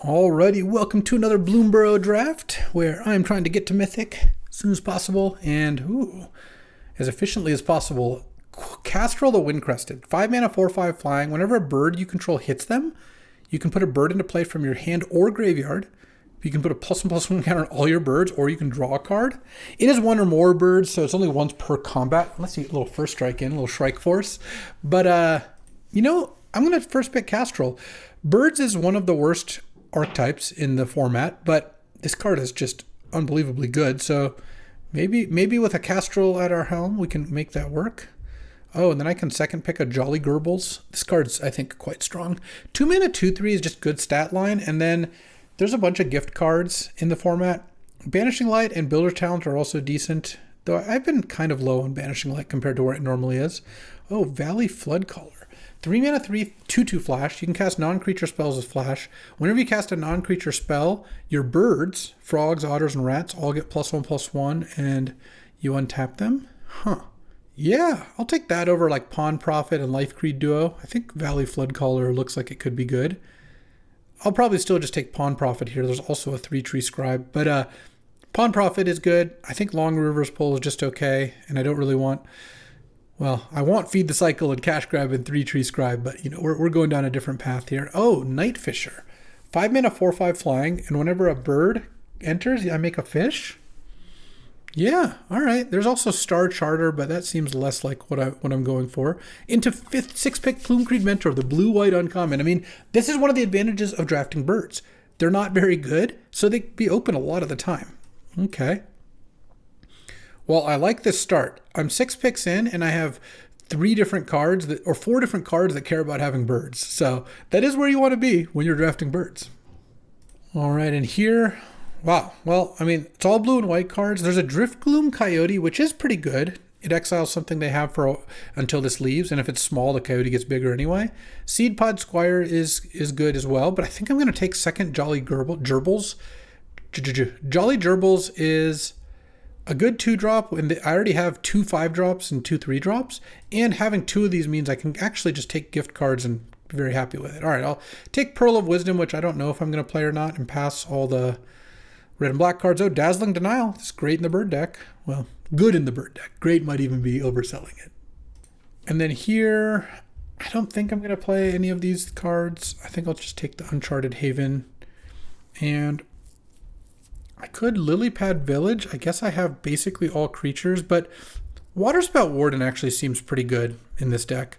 Alrighty, welcome to another Bloomburrow draft where I'm trying to get to Mythic as soon as possible and as efficiently as possible. Castrol the Windcrested. 5 mana, 4/5 flying. Whenever a bird you control hits them, you can put a bird into play from your hand or graveyard. You can put a +1/+1 counter on all your birds, or you can draw a card. It is one or more birds, so it's only once per combat. Let's see, a little first strike in, a little Shrike Force. But, I'm going to first pick Castrol. Birds is one of the worst archetypes in the format, but this card is just unbelievably good. So maybe with a Castrol at our helm, we can make that work. Oh, and then I can second pick a Jolly Gerbils. This card's, I think, quite strong. 2 mana, 2/3 is just good stat line, and then there's a bunch of gift cards in the format. Banishing Light and Builder Talent are also decent, though I've been kind of low on Banishing Light compared to where it normally is. Oh, Valley Floodcaller. 3 mana, 3/2/2 flash. You can cast non-creature spells as flash. Whenever you cast a non-creature spell, your birds, frogs, otters, and rats all get +1/+1, and you untap them. Huh. Yeah, I'll take that over like Pawn Prophet and Life Creed Duo. I think Valley Floodcaller looks like it could be good. I'll probably still just take Pawn Prophet here. There's also a 3-tree Scribe, but Pawn Prophet is good. I think Long River's Pull is just okay, and I don't really want... Well, I want Feed the Cycle and Cash Grab and 3-tree Scribe, but we're going down a different path here. Oh, Night Fisher. 5 mana, 4/5 flying, and whenever a bird enters, I make a fish? Yeah, all right. There's also Star Charter, but that seems less like what I'm going for. Into 6th pick Plume-Creed Mentor, the blue-white uncommon. I mean, this is one of the advantages of drafting birds. They're not very good, so they can be open a lot of the time. Okay. Well, I like this start. I'm 6 picks in, and I have 4 different cards that care about having birds. So that is where you want to be when you're drafting birds. All right, and here, wow. Well, I mean, it's all blue and white cards. There's a Driftgloom Coyote, which is pretty good. It exiles something they have until this leaves, and if it's small, the coyote gets bigger anyway. Seed Pod Squire is good as well, but I think I'm going to take second Jolly Gerbils. Jolly Gerbils is a good 2-drop, and I already have 2 5-drops and 2 3-drops, and having 2 of these means I can actually just take gift cards and be very happy with it. All right, I'll take Pearl of Wisdom, which I don't know if I'm going to play or not, and pass all the red and black cards. Oh, Dazzling Denial. It's great in the bird deck. Well, good in the bird deck. Great might even be overselling it. And then here, I don't think I'm going to play any of these cards. I think I'll just take the Uncharted Haven, and I could Lilypad Village. I guess I have basically all creatures, but Waterspout Warden actually seems pretty good in this deck.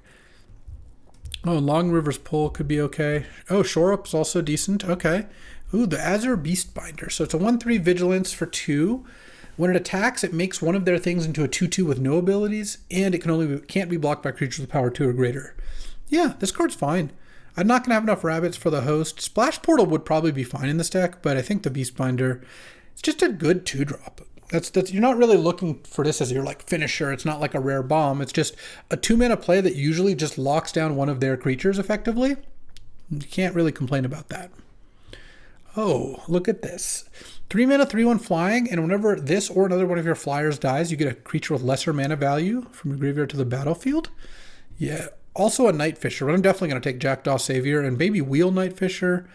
Oh, Long River's Pull could be okay. Oh, Shore Up's also decent. Okay. Ooh, the Azure Beastbinder. So it's a 1/3 Vigilance for 2. When it attacks, it makes one of their things into a 2/2 with no abilities, and it can't be blocked by creatures with power 2 or greater. Yeah, this card's fine. I'm not going to have enough rabbits for the host. Splash Portal would probably be fine in this deck, but I think the Beastbinder, it's just a good 2-drop. That's you're not really looking for this as your like finisher. It's not like a rare bomb. It's just a 2-mana play that usually just locks down one of their creatures effectively. You can't really complain about that. Oh, look at this. 3 mana, 3/1 flying, and whenever this or another one of your flyers dies, you get a creature with lesser mana value from your graveyard to the battlefield. Yeah. Also a Night Fisher, but I'm definitely going to take Jackdaw Savior and maybe wheel Night Fisher.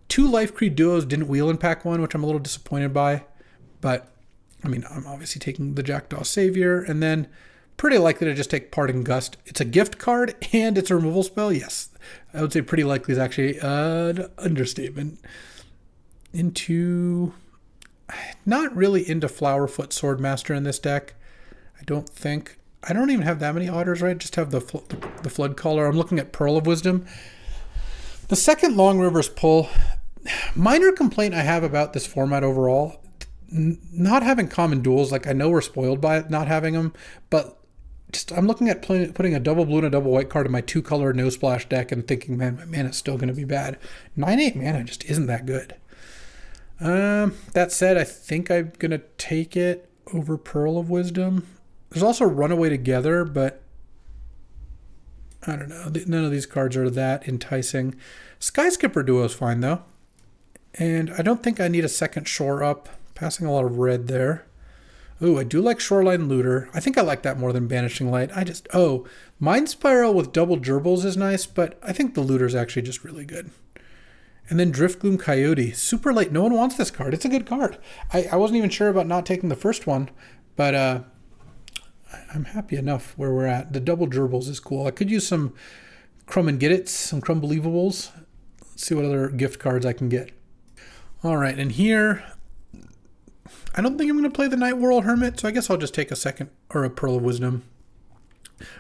2 Life Creed Duos didn't wheel in pack 1, which I'm a little disappointed by. But, I mean, I'm obviously taking the Jackdaw Savior, and then pretty likely to just take Parting Gust. It's a gift card, and it's a removal spell. Yes, I would say pretty likely is actually an understatement. Not really into Flowerfoot Swordmaster in this deck. I don't think. I don't even have that many otters, right? Just have the Flood Caller. I'm looking at Pearl of Wisdom. The second Long River's Pull, minor complaint I have about this format overall, not having common duels. Like, I know we're spoiled by it, not having them, but just I'm looking at putting a double blue and a double white card in my 2-color no splash deck and thinking, man, my mana's still going to be bad. 9/8 mana just isn't that good. That said, I think I'm going to take it over Pearl of Wisdom. There's also Runaway Together, but I don't know. None of these cards are that enticing. Skyskipper Duo is fine, though. And I don't think I need a second Shore Up. Passing a lot of red there. Ooh, I do like Shoreline Looter. I think I like that more than Banishing Light. Mind Spiral with double Gerbils is nice, but I think the Looter is actually just really good. And then Driftgloom Coyote. Super late. No one wants this card. It's a good card. I wasn't even sure about not taking the first one, but I'm happy enough where we're at. The double gerbils is cool. I could use some Crumb and Get It, some Crumbelievables. Let's see what other gift cards I can get. All right, and here, I don't think I'm going to play the Night World Hermit, so I guess I'll just take a second, or a Pearl of Wisdom.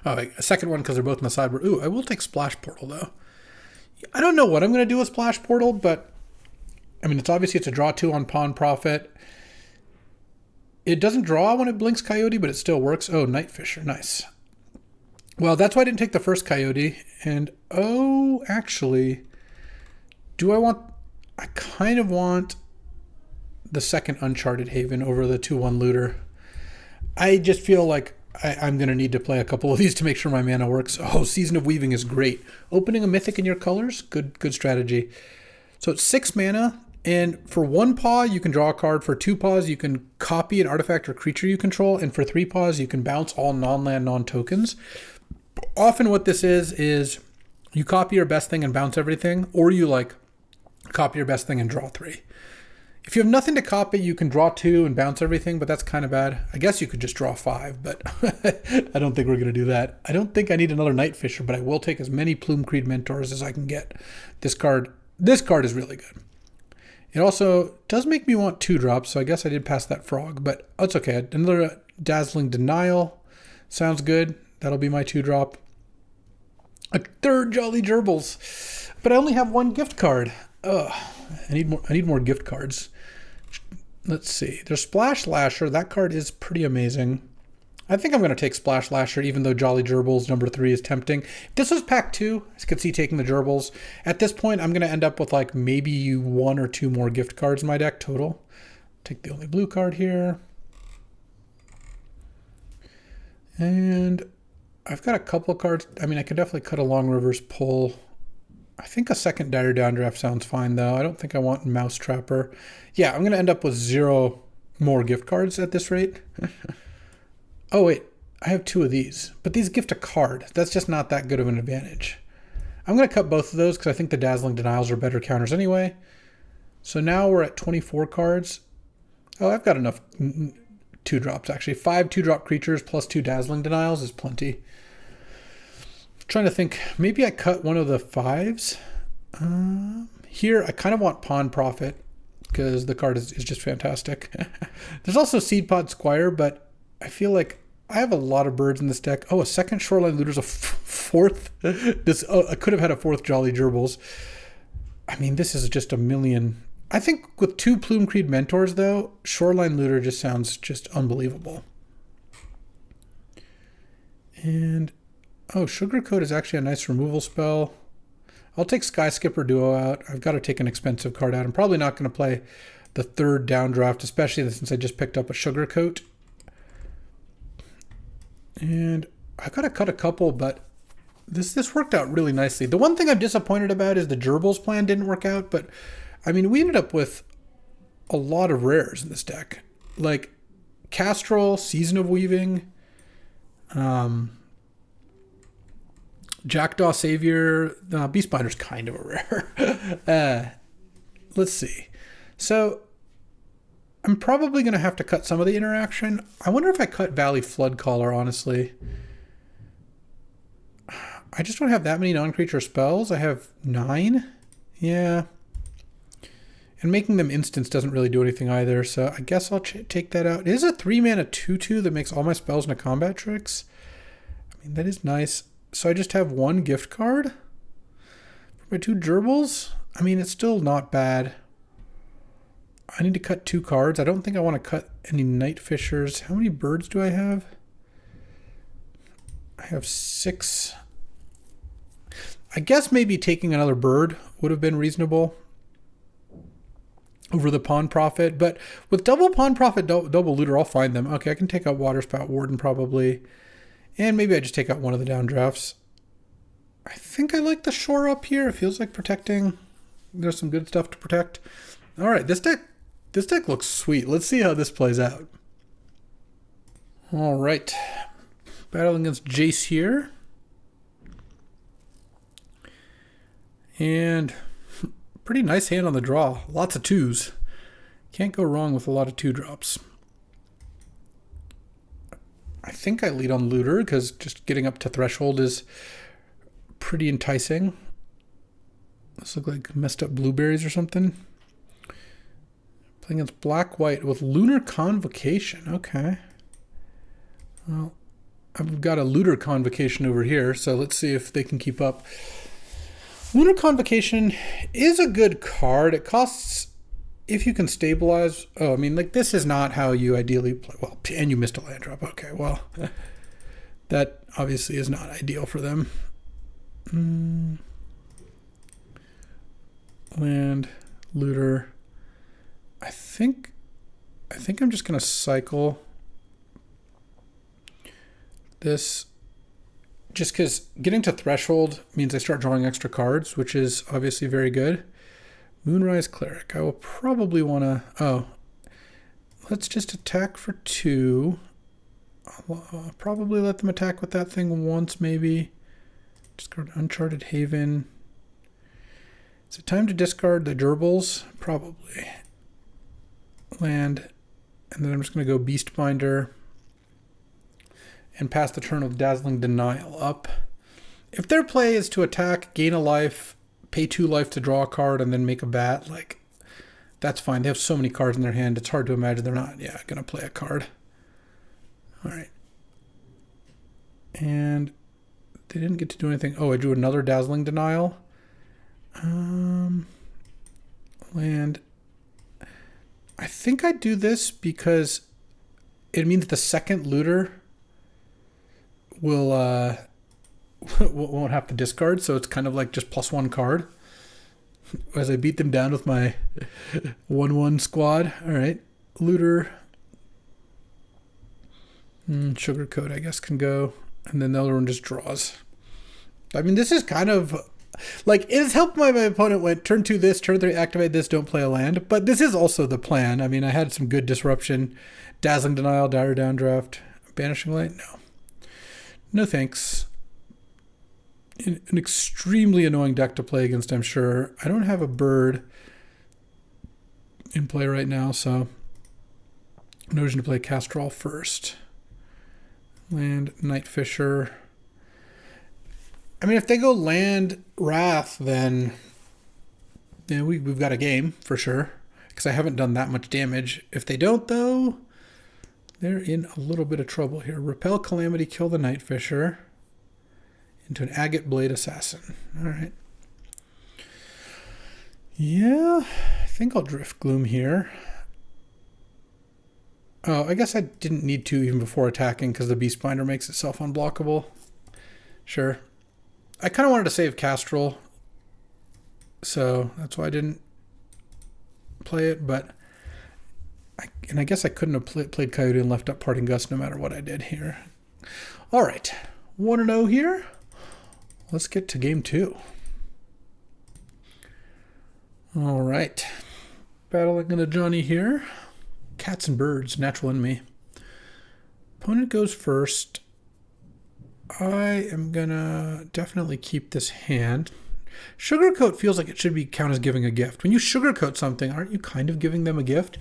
Oh, a second one because they're both in the sideboard. Ooh, I will take Splash Portal, though. I don't know what I'm going to do with Splash Portal, but, I mean, it's a draw 2 on Pawn Profit. It doesn't draw when it blinks Coyote, but it still works. Oh, Night Fisher, nice. Well, that's why I didn't take the first Coyote. And, oh, actually, I kind of want the second Uncharted Haven over the 2/1 Looter. I just feel like I'm going to need to play a couple of these to make sure my mana works. Oh, Season of Weaving is great. Opening a Mythic in your colors, good strategy. So it's 6 mana, and for 1 paw, you can draw a card. For 2 paws, you can copy an artifact or creature you control, and for 3 paws, you can bounce all non-land, non-tokens. Often what this is you copy your best thing and bounce everything, or you copy your best thing and draw 3. If you have nothing to copy, you can draw 2 and bounce everything, but that's kind of bad. I guess you could just draw 5, but I don't think we're going to do that. I don't think I need another Night Fisher, but I will take as many Plume Creed Mentors as I can get. This card is really good. It also does make me want 2 drops, so I guess I did pass that frog, but that's okay. Another Dazzling Denial sounds good. That'll be my 2 drop. A third Jolly Gerbils, but I only have 1 gift card. Ugh, I need more gift cards. Let's see. There's Splash Lasher. That card is pretty amazing. I think I'm going to take Splash Lasher, even though Jolly Gerbils number 3 is tempting. If this was pack 2, I could see taking the Gerbils. At this point, I'm going to end up with maybe 1 or 2 more gift cards in my deck total. Take the only blue card here. And I've got a couple of cards. I mean, I could definitely cut a Long Reverse Pull. I think a second Dire Downdraft sounds fine, though. I don't think I want Mouse Trapper. Yeah, I'm going to end up with 0 more gift cards at this rate. Oh, wait. I have 2 of these. But these gift a card. That's just not that good of an advantage. I'm going to cut both of those because I think the Dazzling Denials are better counters anyway. So now we're at 24 cards. Oh, I've got enough 2 drops, actually. 5 2-drop creatures plus 2 Dazzling Denials is plenty. Trying to think, maybe I cut one of the 5s. Here, I kind of want Pawn Profit because the card is just fantastic. There's also Seed Pod Squire, but I feel like I have a lot of birds in this deck. Oh, a second Shoreline Looter's a 4th. I could have had a 4th Jolly Gerbils. I mean, this is just a million. I think with 2 Plume Creed Mentors, though, Shoreline Looter just sounds just unbelievable. And oh, Sugar Coat is actually a nice removal spell. I'll take Sky Skipper Duo out. I've got to take an expensive card out. I'm probably not going to play the 3rd Downdraft, especially since I just picked up a Sugar Coat. And I've got to cut a couple, but this worked out really nicely. The one thing I'm disappointed about is the Gerbils plan didn't work out, but I mean, we ended up with a lot of rares in this deck. Like Castrol, Season of Weaving, Jackdaw Savior, Beastbinder's kind of a rare. Let's see. So I'm probably going to have to cut some of the interaction. I wonder if I cut Valley Floodcaller, honestly. I just don't have that many non-creature spells. I have 9. Yeah. And making them instants doesn't really do anything either, so I guess I'll take that out. It is a 3-mana 2/2 that makes all my spells into combat tricks. I mean, that is nice. So I just have 1 gift card for my 2 gerbils. I mean, it's still not bad. I need to cut 2 cards. I don't think I want to cut any Night Fishers. How many birds do I have? I have 6. I guess maybe taking another bird would have been reasonable over the Pawn Profit. But with double Pawn Profit, double Looter, I'll find them. Okay, I can take out Waterspout Warden probably. And maybe I just take out one of the downdrafts. I think I like the Shore Up here. It feels like protecting. There's some good stuff to protect. All right, this deck looks sweet. Let's see how this plays out. All right. Battling against Jace here. And Pretty nice hand on the draw. Lots of twos. Can't go wrong with a lot of 2-drops. I think I lead on Looter because just getting up to threshold is pretty enticing. This look like messed up blueberries or something. Playing against black-white with Lunar Convocation. Okay. Well, I've got a Looter Convocation over here, so let's see if they can keep up. Lunar Convocation is a good card. It costs, if you can stabilize... Oh, I mean, like, this is not how you ideally play. Well, and you missed a land drop. Okay, well, that obviously is not ideal for them. Land, Looter. I think I'm just going to cycle this, just because getting to threshold means I start drawing extra cards, which is obviously very good. Moonrise Cleric. I will probably want to... Oh, let's just attack for 2. I'll probably let them attack with that thing once, maybe. Discard Uncharted Haven. Is it time to discard the gerbils? Probably. Land. And then I'm just going to go Beastbinder and pass the turn with Dazzling Denial up. If their play is to attack, gain a life, pay 2 life to draw a card, and then make a bat, like, that's fine. They have so many cards in their hand, it's hard to imagine they're not, going to play a card. All right. And they didn't get to do anything. Oh, I drew another Dazzling Denial. Land. I think I do this because it means the second Looter will won't have to discard, so it's kind of like just +1 card as I beat them down with my 1/1 squad. All right, Looter, Sugarcoat, I guess, can go, and then the other one just draws. I mean, this is kind of like, it has helped my opponent went turn 2 this, turn 3 activate this, don't play a land, but this is also the plan. I mean, I had some good disruption, Dazzling Denial, Dire Downdraft, Banishing Light, no thanks. An extremely annoying deck to play against, I'm sure. I don't have a bird in play right now, so no reason to play Castrol first. Land, Night Fisher. I mean, if they go land Wrath, then we've got a game for sure, because I haven't done that much damage. If they don't, though, they're in a little bit of trouble here. Repel Calamity, kill the Night Fisher into an Agate Blade Assassin. All right. Yeah, I think I'll Drift Gloom here. Oh, I guess I didn't need to even before attacking because the Beastbinder makes itself unblockable. Sure. I kind of wanted to save Castrol, so that's why I didn't play it, but I guess I couldn't have played Coyote and left up Parting Gust no matter what I did here. All right, 1-0 here. Let's get to game 2. All right, battling into Johnny here. Cats and Birds, natural enemy. Opponent goes first. I am gonna definitely keep this hand. Sugarcoat feels like it should be count as giving a gift. When you sugarcoat something, aren't you kind of giving them a gift?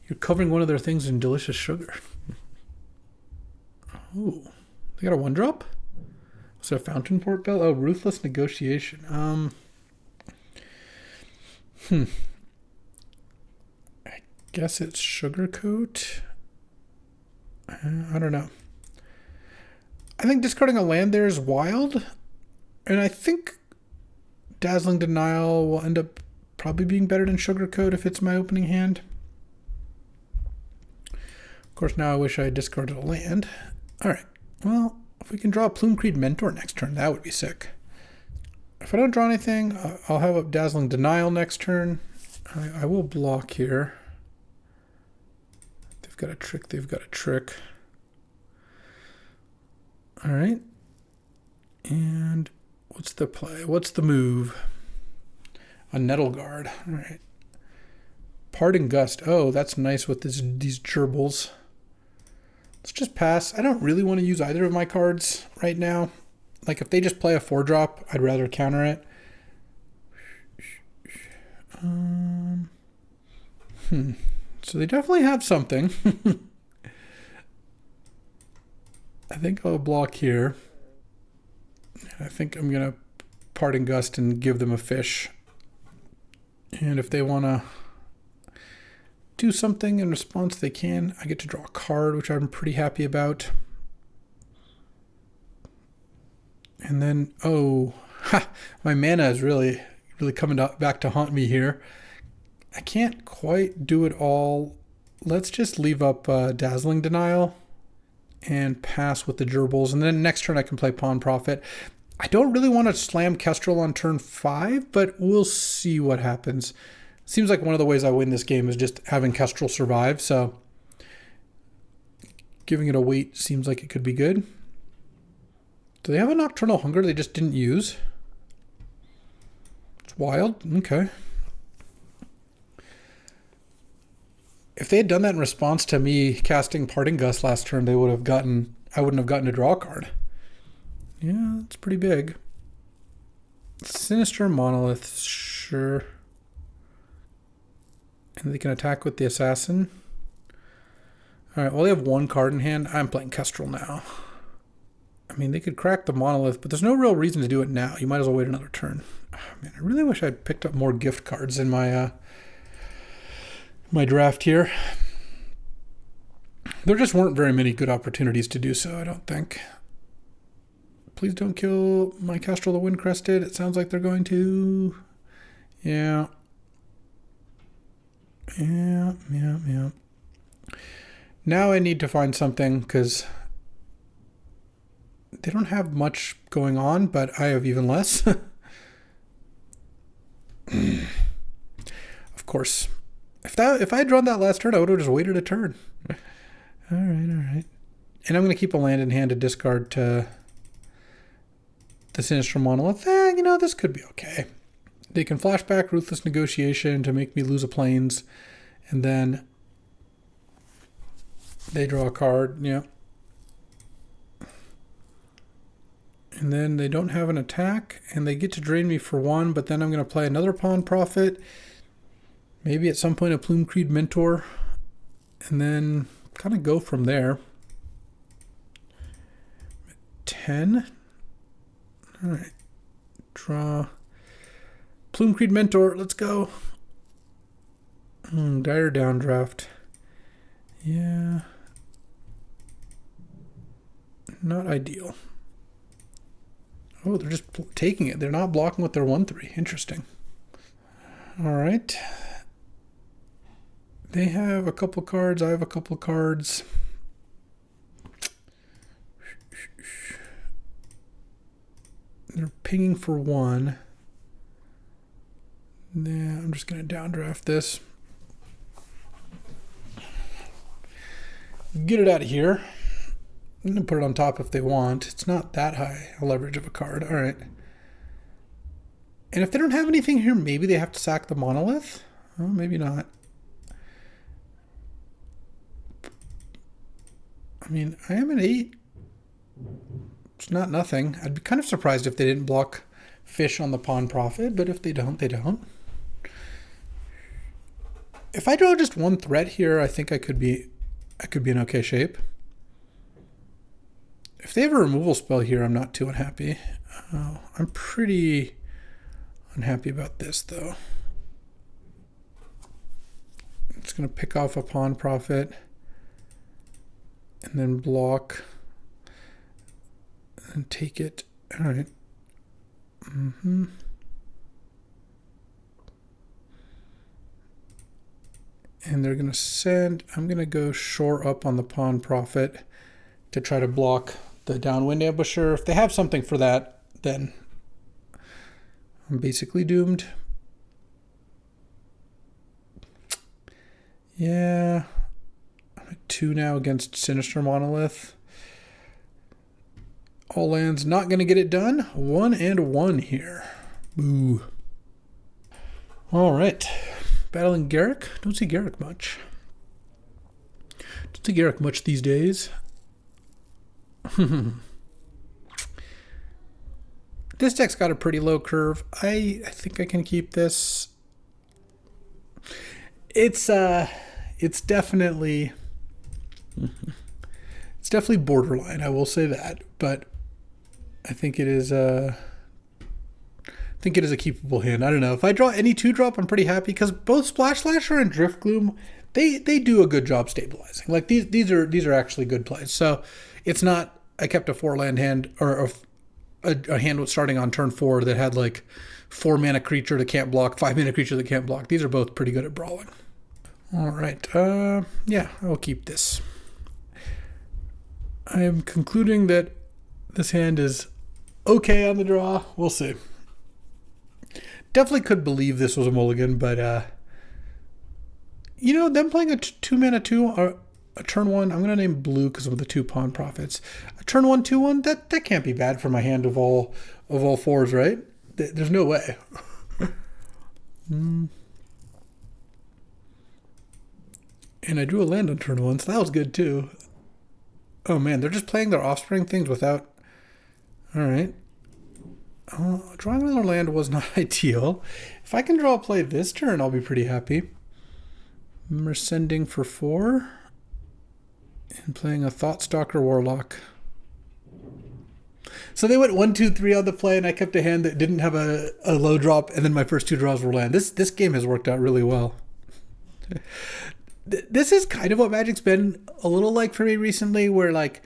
You're covering one of their things in delicious sugar. Oh, they got a 1-drop? Was it a Fountain Port Bell? Oh, Ruthless Negotiation. I guess it's Sugarcoat. I don't know. I think discarding a land there is wild, and I think Dazzling Denial will end up probably being better than Sugarcoat if it's my opening hand. Of course, now I wish I had discarded a land. All right, well, if we can draw a Plume Creed Mentor next turn, that would be sick. If I don't draw anything, I'll have up Dazzling Denial next turn. I will block here. They've got a trick, they've got a trick. All right, and what's the play? What's the move? A Nettle Guard. All right. Parting Gust. Oh, that's nice with these gerbils. Let's just pass. I don't really want to use either of my cards right now. Like, if they just play a 4-drop, I'd rather counter it. So they definitely have something. I think I'll block here. I think I'm going to Parting Gust and give them a fish. And if they want to do something in response, they can. I get to draw a card, which I'm pretty happy about. And then, my mana is really coming back to haunt me here. I can't quite do it all. Let's just leave up Dazzling Denial and pass with the gerbils. And then next turn I can play Pawn Profit. I don't really want to slam Kestrel on turn 5, but we'll see what happens. Seems like one of the ways I win this game is just having Kestrel survive, so giving it a wait seems like it could be good. Do they have a Nocturnal Hunger they just didn't use? It's wild. Okay. If they had done that in response to me casting Parting Gust last turn, I wouldn't have gotten to draw a card. Yeah, that's pretty big. Sinister Monolith, sure. And they can attack with the Assassin. Alright, well they have one card in hand. I'm playing Kestrel now. I mean, they could crack the Monolith, but there's no real reason to do it now. You might as well wait another turn. Oh, man, I really wish I'd picked up more gift cards in my my draft here. There just weren't very many good opportunities to do so, I don't think. Please don't kill my Kestrel the Windcrested. It sounds like they're going to. Yeah. Now I need to find something because they don't have much going on, but I have even less. Of course. If I had drawn that last turn, I would have just waited a turn. All right. And I'm going to keep a land in hand to discard to the Sinister Monolith. This could be okay. They can flashback Ruthless Negotiation to make me lose a plains, and then they draw a card. Yeah. And then they don't have an attack, and they get to drain me for 1, but then I'm going to play another Pawn Profit. Maybe at some point a Plume-Creed Mentor, and then kind of go from there. 10. All right. Draw. Plume-Creed Mentor, let's go. Dire Downdraft. Yeah. Not ideal. Oh, they're just taking it. They're not blocking with their 1/3. Interesting. All right. They have a couple cards. I have a couple cards. They're pinging for 1. Yeah, I'm just going to downdraft this. Get it out of here. I'm going to put it on top if they want. It's not that high a leverage of a card. All right. And if they don't have anything here, maybe they have to sack the Monolith? Oh, maybe not. I mean, I am an 8. It's not nothing. I'd be kind of surprised if they didn't block fish on the Pawn Profit, but if they don't, they don't. If I draw just 1 threat here, I think I could be in okay shape. If they have a removal spell here, I'm not too unhappy. I'm pretty unhappy about this, though. I'm just going to pick off a Pawn Profit and then block and take it. All right. And they're going to send, I'm going to go shore up on the Pawn Profit to try to block the Downwind Ambusher. If they have something for that, then I'm basically doomed. Yeah. I'm at 2 now against Sinister Monolith. All lands, not going to get it done. 1 and 1 here. Boo. All right. Battling Garrick. Don't see Garrick much. Don't see Garrick much these days. This deck's got a pretty low curve. I think I can keep this. It's definitely borderline. I will say that, but I think it is a keepable hand. I don't know if I draw any 2-drop, I'm pretty happy because both Splash Slasher and Drift Gloom they do a good job stabilizing. Like these are actually good plays. So it's not I kept a 4-land hand or a hand was starting on turn 4 that had like 4-mana creature that can't block, 5-mana creature that can't block. These are both pretty good at brawling. All right, yeah, I'll keep this. I am concluding that this hand is okay on the draw. We'll see. Definitely could believe this was a mulligan, but them playing a 2-mana 2 or a turn 1. I'm gonna name blue because of the 2 pawn profits. A turn 1 2-1. That can't be bad for my hand of all 4s, right? There's no way. And I drew a land on turn 1, so that was good too. Oh man, they're just playing their offspring things without. All right. Drawing another land was not ideal. If I can draw a play this turn, I'll be pretty happy. We're sending for 4 and playing a Thoughtstalker Warlock. So they went 1, 2, 3 on the play, and I kept a hand that didn't have a low drop, and then my first 2 draws were land. This game has worked out really well. This is kind of what Magic's been a little like for me recently, where like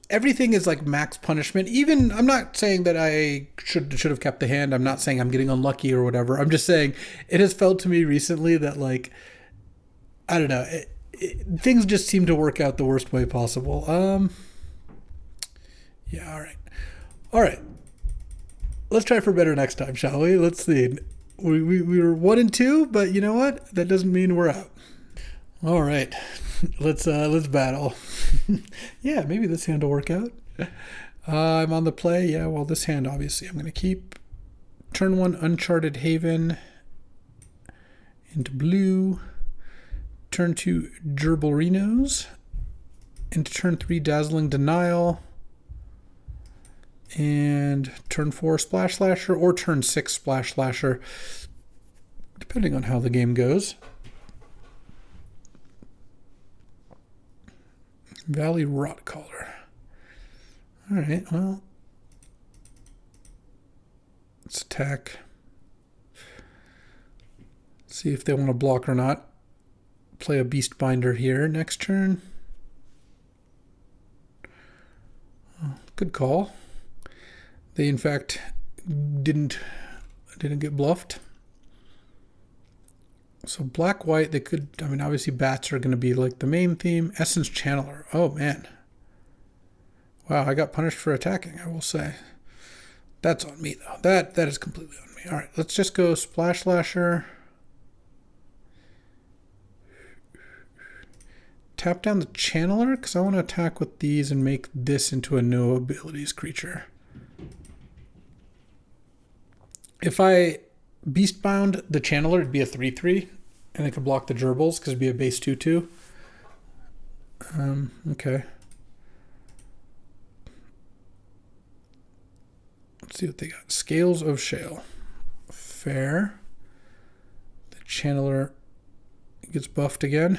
everything is like max punishment. Even I'm not saying that I should have kept the hand. I'm not saying I'm getting unlucky or whatever. I'm just saying it has felt to me recently that like I don't know, things just seem to work out the worst way possible. Yeah, all right. Let's try for better next time, shall we? Let's see. We were 1 and 2, but you know what? That doesn't mean we're out. All right, let's battle. Yeah, maybe this hand will work out. I'm on the play. Yeah, well, this hand obviously I'm going to keep. Turn 1 Uncharted Haven into blue. Turn 2 Gerberinos into turn 3 Dazzling Denial. And turn 4 Splash Slasher or turn 6 Splash Slasher, depending on how the game goes. Valley Rotcaller. All right, well, let's attack. See if they want to block or not. Play a Beastbinder here next turn. Oh, good call. They, in fact, didn't get bluffed. So black-white, they could, I mean, obviously bats are going to be like the main theme. Essence Channeler. Oh, man. Wow, I got punished for attacking, I will say. That's on me, though. That is completely on me. All right, let's just go Splash Slasher. Tap down the Channeler, because I want to attack with these and make this into a no abilities creature. If I Beastbound the Channeler, it'd be a 3/3, and I could block the gerbils because it'd be a base 2/2. Okay. Let's see what they got. Scales of Shale. Fair. The Channeler gets buffed again.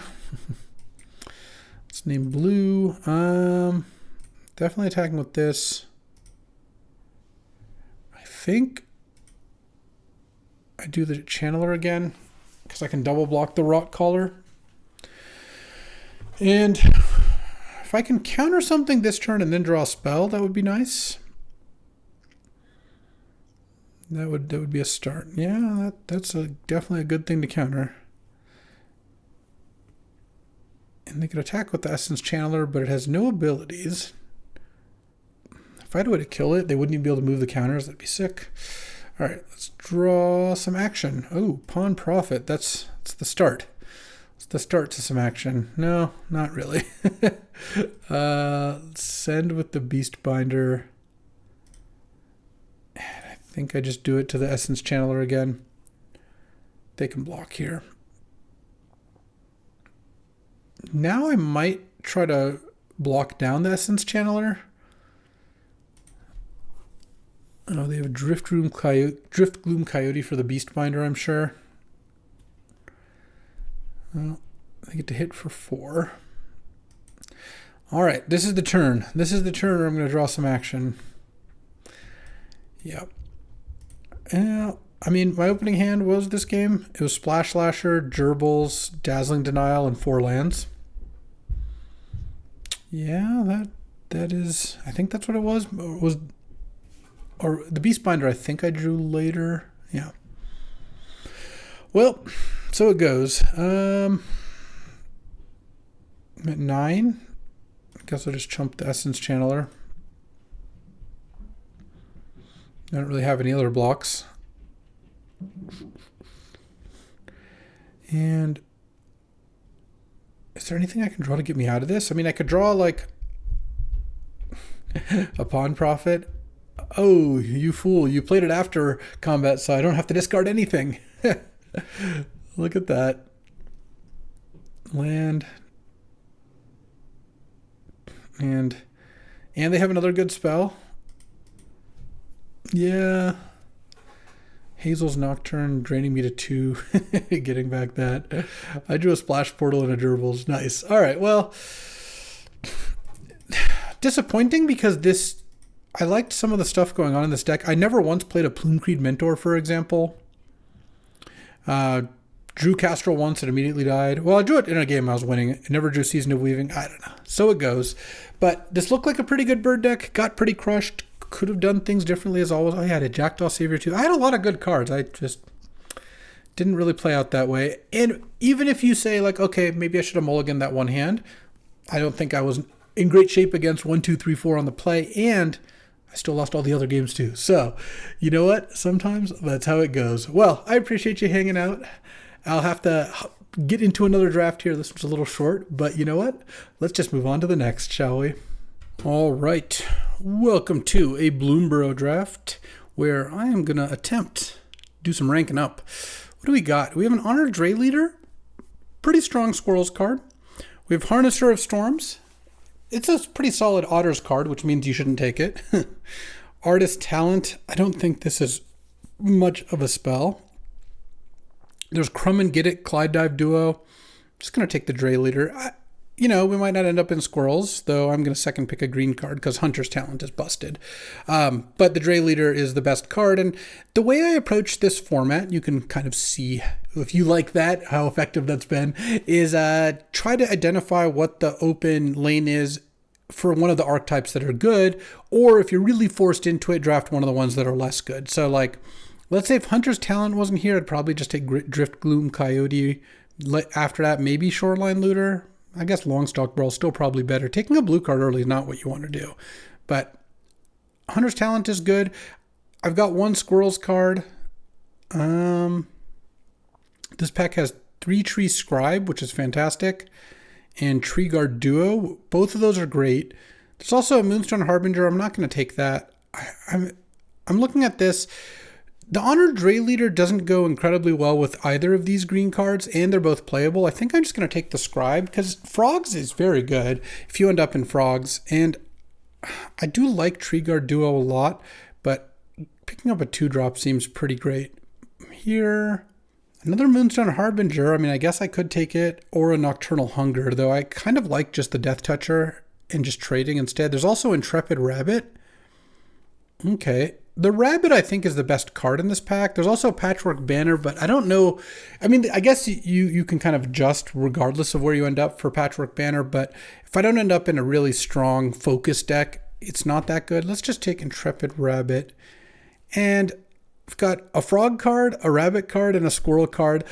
Let's name blue. Definitely attacking with this. I think I do the Channeler again because I can double block the Rotcaller. And if I can counter something this turn and then draw a spell, that would be nice. That would be a start. Yeah, that's definitely a good thing to counter. And they could attack with the Essence Channeler, but it has no abilities. If I had a way to kill it, they wouldn't even be able to move the counters. That'd be sick. All right, let's draw some action. Oh, Pawn Profit. That's the start. It's the start to some action. No, not really. Send with the Beastbinder. And I think I just do it to the Essence Channeler again. They can block here. Now I might try to block down the Essence Channeler. Oh, they have a Drift Gloom Coyote for the Beastbinder, I'm sure. I get to hit for 4. All right, this is the turn. This is the turn where I'm going to draw some action. Yep. I mean, my opening hand was this game. It was Splash Slasher, Gerbils, Dazzling Denial, and 4 lands. Yeah, that is... I think that's what it was. Or the Beastbinder, I think I drew later. Yeah. Well, so it goes. I'm at 9. I guess I'll just chump the Essence Channeler. I don't really have any other blocks. And is there anything I can draw to get me out of this? I mean, I could draw like a Pawn Prophet. Oh, you fool. You played it after combat, so I don't have to discard anything. Look at that. Land. And they have another good spell. Yeah. Hazel's Nocturne draining me to 2. Getting back that. I drew a Splash Portal and a Gerbils. Nice. All right, well. Disappointing because I liked some of the stuff going on in this deck. I never once played a Plume-Creed Mentor, for example. Drew Castrol once and immediately died. Well, I drew it in a game I was winning. I never drew Season of Weaving. I don't know. So it goes. But this looked like a pretty good bird deck. Got pretty crushed. Could have done things differently as always. I had a Jackdaw Savior too. I had a lot of good cards. I just didn't really play out that way. And even if you say like, okay, maybe I should have mulliganed that one hand, I don't think I was in great shape against 1, 2, 3, 4 on the play. And I still lost all the other games too. So you know what? Sometimes that's how it goes. Well, I appreciate you hanging out. I'll have to get into another draft here. This was a little short, but you know what? Let's just move on to the next, shall we? All right. Welcome to a Bloomburrow draft where I am going to attempt do some ranking up. What do we got? We have an Honored Dray Leader. Pretty strong Squirrels card. We have Harnesser of Storms. It's a pretty solid Otters card, which means you shouldn't take it. Artist Talent. I don't think this is much of a spell. There's Crumb and Get It, Clyde Dive Duo. Just going to take the Dray Leader. We might not end up in Squirrels, though I'm going to second pick a green card because Hunter's Talent is busted. But the Dray Leader is the best card. And the way I approach this format, you can kind of see, if you like that, how effective that's been, is try to identify what the open lane is for one of the archetypes that are good. Or if you're really forced into it, draft one of the ones that are less good. So like, let's say if Hunter's Talent wasn't here, I'd probably just take Drift Gloom Coyote. After that, maybe Shoreline Looter. I guess Longstalk Brawl still probably better. Taking a blue card early is not what you want to do. But Hunter's Talent is good. I've got one Squirrels card. This pack has 3 Tree Scribe, which is fantastic, and Tree Guard Duo. Both of those are great. There's also a Moonstone Harbinger. I'm not going to take that. I'm looking at this. The Honored Dray Leader doesn't go incredibly well with either of these green cards, and they're both playable. I think I'm just going to take the Scribe, because Frogs is very good if you end up in Frogs. And I do like Tree Guard Duo a lot, but picking up a 2-drop seems pretty great. Here, another Moonstone Harbinger. I mean, I guess I could take it, or a Nocturnal Hunger, though I kind of like just the Death Toucher and just trading instead. There's also Intrepid Rabbit. Okay. The Rabbit, I think, is the best card in this pack. There's also Patchwork Banner, but I don't know. I mean, I guess you can kind of adjust regardless of where you end up for Patchwork Banner, but if I don't end up in a really strong focus deck, it's not that good. Let's just take Intrepid Rabbit. And I've got a Frog card, a Rabbit card, and a Squirrel card.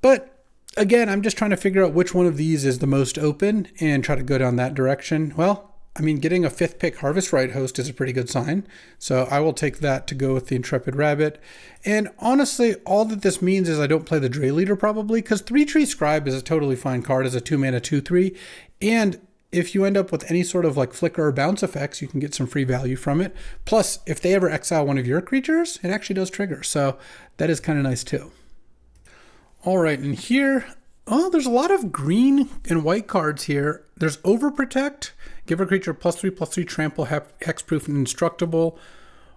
But again, I'm just trying to figure out which one of these is the most open and try to go down that direction. Well, I mean, getting a 5th pick Harvest Right Host is a pretty good sign. So I will take that to go with the Intrepid Rabbit. And honestly, all that this means is I don't play the Dray Leader probably, because 3 Tree Scribe is a totally fine card as a 2-mana 2/3. And if you end up with any sort of like flicker or bounce effects, you can get some free value from it. Plus, if they ever exile one of your creatures, it actually does trigger. So that is kind of nice too. All right, and here, there's a lot of green and white cards here. There's Overprotect. Give a creature +3/+3 trample, hexproof, and indestructible.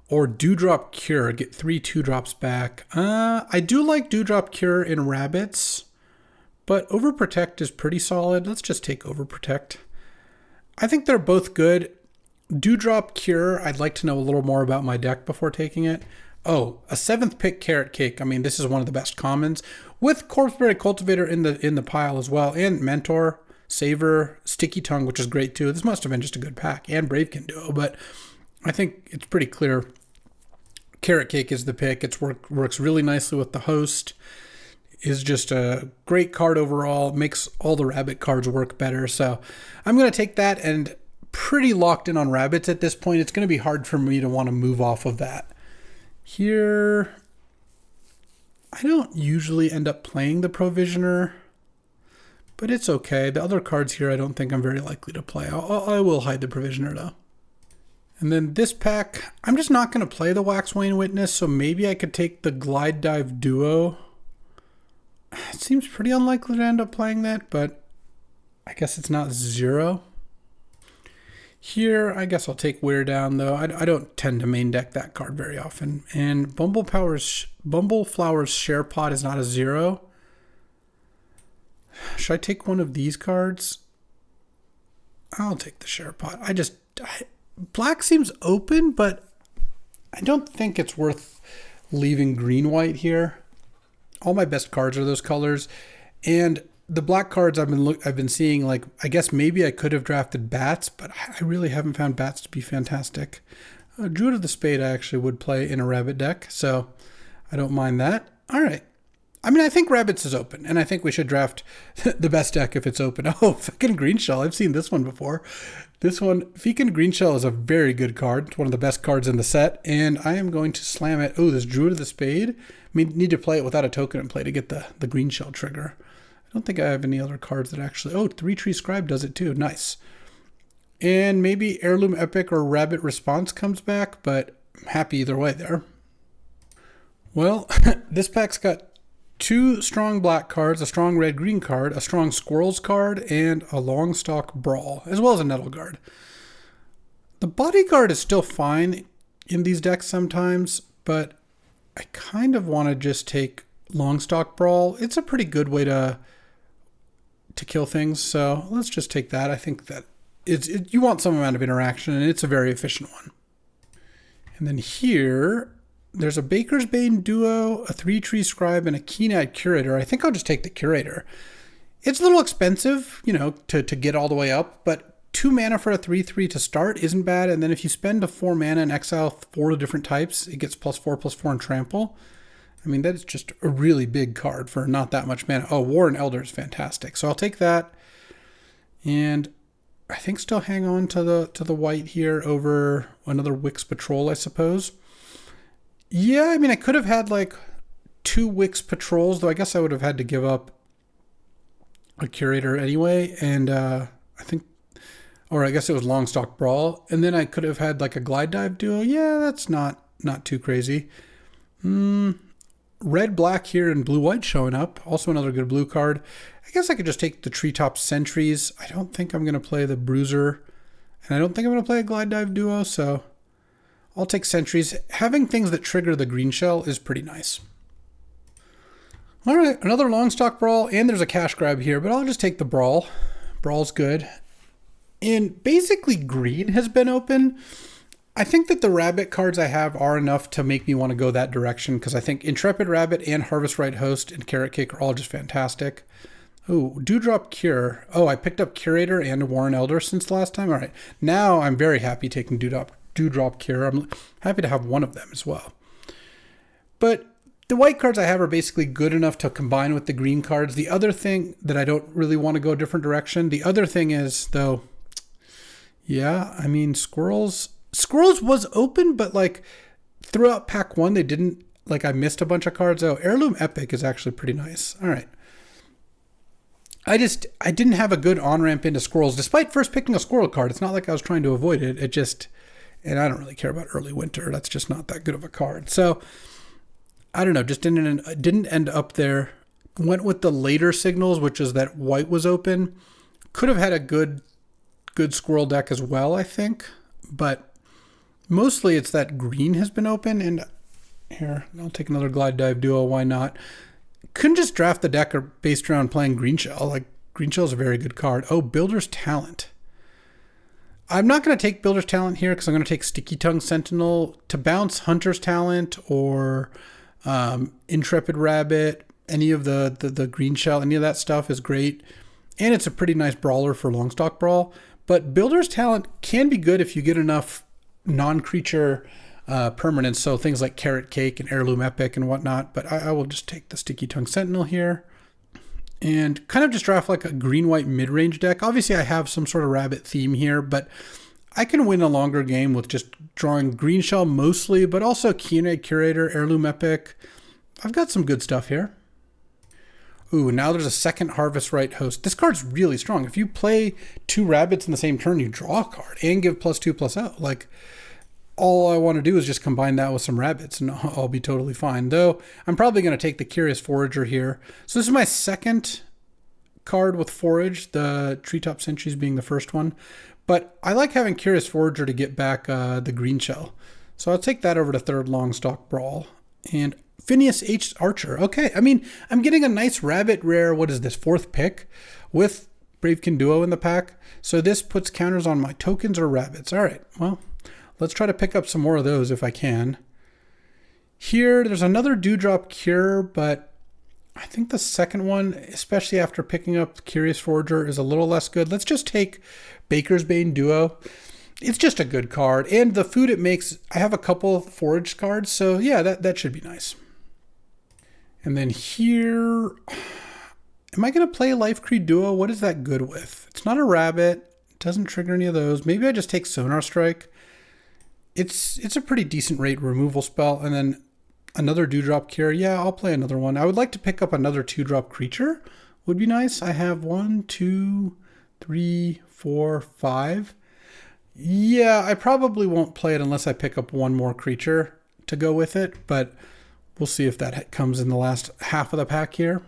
Or Dewdrop Cure. Get 3 2-drops back. I do like Dewdrop Cure in Rabbits, but Overprotect is pretty solid. Let's just take Overprotect. I think they're both good. Dewdrop Cure, I'd like to know a little more about my deck before taking it. Oh, a 7th pick Carrot Cake. I mean, this is one of the best commons. With Corpseberry Cultivator in the pile as well, and Mentor, Savor, Sticky Tongue, which is great too. This must have been just a good pack, and Bravekin Duo, but I think it's pretty clear Carrot Cake is the pick. It works really nicely with the host. Is just a great card overall. Makes all the rabbit cards work better. So I'm going to take that, and pretty locked in on rabbits at this point. It's going to be hard for me to want to move off of that. Here, I don't usually end up playing the Provisioner, but it's okay. The other cards here I don't think I'm very likely to play. I will hide the Provisioner though. And then this pack, I'm just not going to play the Waxwing Witness, so maybe I could take the Glide Dive Duo. It seems pretty unlikely to end up playing that, but I guess it's not 0. Here, I guess I'll take Wear Down, though. I don't tend to main deck that card very often. And Bumbleflower's Share Pot is not a 0. Should I take one of these cards? I'll take the Share Pot. Black seems open, but I don't think it's worth leaving green-white here. All my best cards are those colors. And the black cards I've been seeing, like, I guess maybe I could have drafted Bats, but I really haven't found Bats to be fantastic. Druid of the Spade I actually would play in a rabbit deck, so I don't mind that. All right. I mean, I think Rabbits is open, and I think we should draft the best deck if it's open. Oh, fucking Green Shell. I've seen this one before. This one, Fekin Green Shell, is a very good card. It's one of the best cards in the set, and I am going to slam it. Oh, this Druid of the Spade. I need to play it without a token in play to get the Green Shell trigger. I don't think I have any other cards that actually... Oh, 3-Tree Scribe does it too. Nice. And maybe Heirloom Epic or Rabbit Response comes back, but I'm happy either way there. Well, this pack's got 2 strong black cards, a strong red-green card, a strong Squirrels card, and a Longstalk Brawl, as well as a Nettle Guard. The Bodyguard is still fine in these decks sometimes, but I kind of want to just take Longstalk Brawl. It's a pretty good way to kill things, so let's just take that. I think that you want some amount of interaction, and it's a very efficient one. And then here, there's a Baker's Bane Duo, a 3-Tree Scribe, and a Keen-Eyed Curator. I think I'll just take the Curator. It's a little expensive, to get all the way up, but 2 mana for a 3/3 to start isn't bad, and then if you spend a 4 mana and exile 4 different types, it gets +4/+4 and Trample. I mean, that is just a really big card for not that much mana. Oh, War and Elder is fantastic. So I'll take that. And I think still hang on to the white here over another Wix Patrol, I suppose. Yeah, I mean, I could have had like 2 Wix Patrols, though I guess I would have had to give up a Curator anyway. And I guess it was Longstalk Brawl. And then I could have had like a Glide Dive Duo. Yeah, that's not too crazy. Red, black here, and blue, white showing up. Also another good blue card. I guess I could just take the Treetop Sentries. I don't think I'm going to play the Bruiser. And I don't think I'm going to play a Glide Dive Duo, so I'll take Sentries. Having things that trigger the Green Shell is pretty nice. All right, another Longstalk Brawl, and there's a Cash Grab here, but I'll just take the Brawl. Brawl's good. And basically green has been open. I think that the rabbit cards I have are enough to make me want to go that direction, because I think Intrepid Rabbit and Harvest Right Host and Carrot Cake are all just fantastic. Oh, Dewdrop Cure. Oh, I picked up Curator and a Warren Elder since the last time. All right, now I'm very happy taking Dewdrop Cure. I'm happy to have one of them as well. But the white cards I have are basically good enough to combine with the green cards. The other thing that I don't really want to go a different direction. The other thing is, though, yeah, I mean, Squirrels was open, but like throughout pack 1, they didn't, like, I missed a bunch of cards. Oh, Heirloom Epic is actually pretty nice. All right. I didn't have a good on-ramp into Squirrels, despite first picking a Squirrel card. It's not like I was trying to avoid it. It just, and I don't really care about Early Winter. That's just not that good of a card. So I don't know, just didn't end up there. Went with the later signals, which is that white was open. Could have had a good Squirrel deck as well, I think. But mostly it's that green has been open. And here, I'll take another Glide Dive Duo. Why not? couldn't just draft the deck or based around playing Green Shell. Like, Green Shell is a very good card. Oh, Builder's Talent. I'm not going to take Builder's Talent here because I'm going to take Sticky Tongue Sentinel to bounce Hunter's Talent or Intrepid Rabbit. Any of the Green Shell, any of that stuff is great. And it's a pretty nice brawler for Longstock Brawl. But Builder's Talent can be good if you get enough non-creature permanents, so things like Carrot Cake and Heirloom Epic and whatnot. But I will just take the Sticky Tongue Sentinel here and kind of just draft like a green-white mid-range deck. Obviously, I have some sort of rabbit theme here, but I can win a longer game with just drawing Green Shell mostly, but also Keynote Curator, Heirloom Epic. I've got some good stuff here. Ooh, now there's a second Harvest Right Host. This card's really strong. If you play 2 rabbits in the same turn, you draw a card and give +2/+0. Like, all I want to do is just combine that with some rabbits and I'll be totally fine. Though, I'm probably going to take the Curious Forager here. So this is my second card with Forage, the Treetop Sentries being the first one. But I like having Curious Forager to get back the Green Shell. So I'll take that over to third Longstock Brawl. And Phineas H. Archer. Okay, I mean, I'm getting a nice rabbit rare, what is this, 4th pick with Bravekin Duo in the pack. So this puts counters on my tokens or rabbits. All right, well, let's try to pick up some more of those if I can. Here, there's another Dewdrop Cure, but I think the second one, especially after picking up Curious Forager, is a little less good. Let's just take Baker's Bane Duo. It's just a good card. And the food it makes, I have a couple of Forage cards, so yeah, that should be nice. And then here, am I going to play Life Creed Duo? What is that good with? It's not a rabbit. It doesn't trigger any of those. Maybe I just take Sonar Strike. It's a pretty decent rate removal spell. And then another Dewdrop Cure. Yeah, I'll play another one. I would like to pick up another 2-drop creature. Would be nice. I have 1, 2, 3, 4, 5. Yeah, I probably won't play it unless I pick up one more creature to go with it. But we'll see if that comes in the last half of the pack here.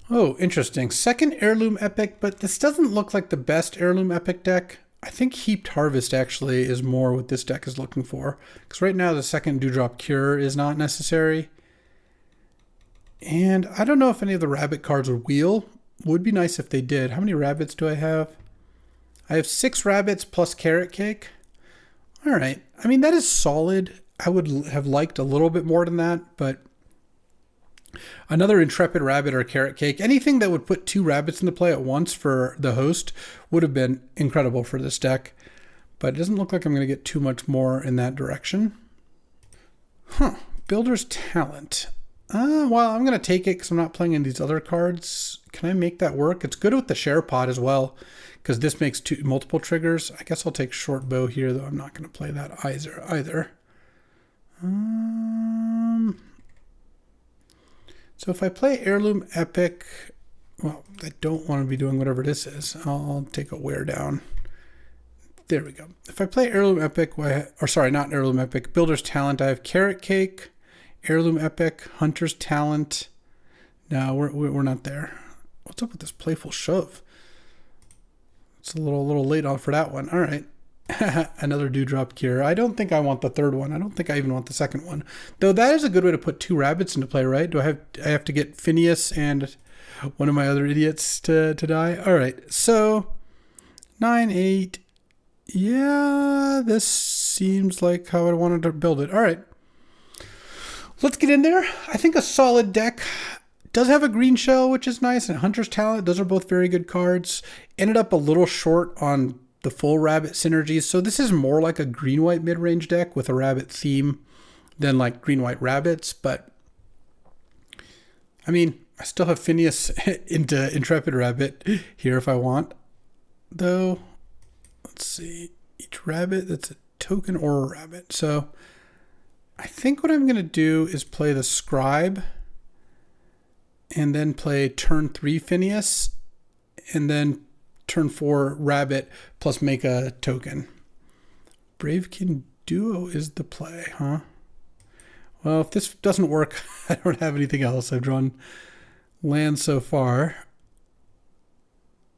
Oh, interesting. Second Heirloom Epic, but this doesn't look like the best Heirloom Epic deck. I think Heaped Harvest actually is more what this deck is looking for. Because right now the second Dewdrop Cure is not necessary. And I don't know if any of the rabbit cards would wheel. Would be nice if they did. How many rabbits do I have? I have 6 rabbits plus Carrot Cake. All right. I mean, that is solid. I would have liked a little bit more than that, but another Intrepid Rabbit or Carrot Cake, anything that would put 2 rabbits into play at once for the host would have been incredible for this deck, but it doesn't look like I'm going to get too much more in that direction. Builder's Talent. Well, I'm going to take it because I'm not playing in these other cards. Can I make that work? It's good with the Share Pod as well, because this makes multiple triggers. I guess I'll take Short Bow here, though I'm not going to play that either. So if I play Heirloom Epic, well, I don't want to be doing whatever this is. I'll take a Wear Down. There we go. If I play Heirloom Epic, or sorry, not Heirloom Epic, Builder's Talent, I have Carrot Cake, Heirloom Epic, Hunter's Talent. No, we're not there. What's up with this Playful Shove? It's a little late on for that one. All right. Another Dewdrop Cure. I don't think I want the third one. I don't think I even want the second one. Though that is a good way to put 2 rabbits into play, right? I have to get Phineas and one of my other idiots to die? All right. So 9, 8. Yeah, this seems like how I wanted to build it. All right. Let's get in there. I think a solid deck. Does have a Green Shell, which is nice, and Hunter's Talent. Those are both very good cards. Ended up a little short on the full rabbit synergies. So this is more like a green-white mid-range deck with a rabbit theme than like green-white rabbits. But I mean, I still have Phineas into Intrepid Rabbit here if I want. Though, let's see. Each rabbit, that's a token or a rabbit. So I think what I'm going to do is play the Scribe and then play turn 3 Phineas and then turn 4 rabbit plus make a token. Bravekin Duo is the play, huh? Well, if this doesn't work, I don't have anything else. I've drawn land so far.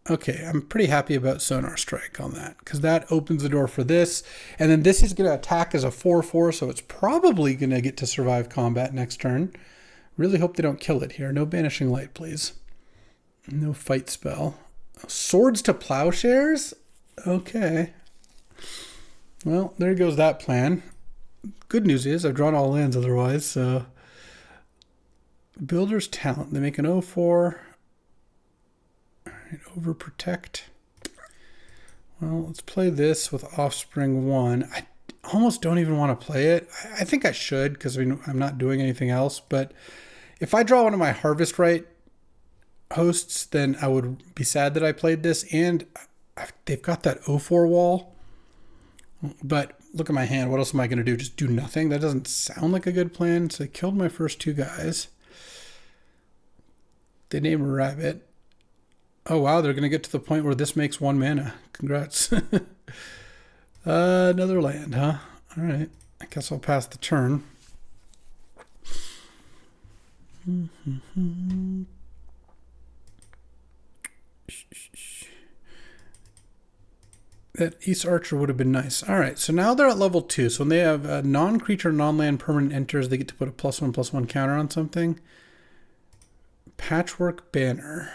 Okay, I'm pretty happy about Sonar Strike on that because that opens the door for this. And then this is going to attack as a 4/4, so it's probably going to get to survive combat next turn. Really hope they don't kill it here. No Banishing Light, please. No fight spell. Swords to Plowshares? Okay. Well, there goes that plan. Good news is I've drawn all lands otherwise, so... Builder's Talent. They make an 0/4. Alright, Overprotect. Well, let's play this with Offspring 1. I almost don't even want to play it. I think I should, because I'm not doing anything else, but if I draw one of my Harvest Right hosts, then I would be sad that I played this, and they've got that 0/4 wall. But look at my hand. What else am I going to do? Just do nothing? That doesn't sound like a good plan. So they killed my first 2 guys. They named a rabbit. Oh, wow. They're going to get to the point where this makes 1 mana. Congrats. Another land, huh? All right. I guess I'll pass the turn. That East Archer would have been nice. All right, so now they're at level 2. So when they have a non-creature, non-land permanent enters, they get to put a +1/+1 counter on something. Patchwork Banner.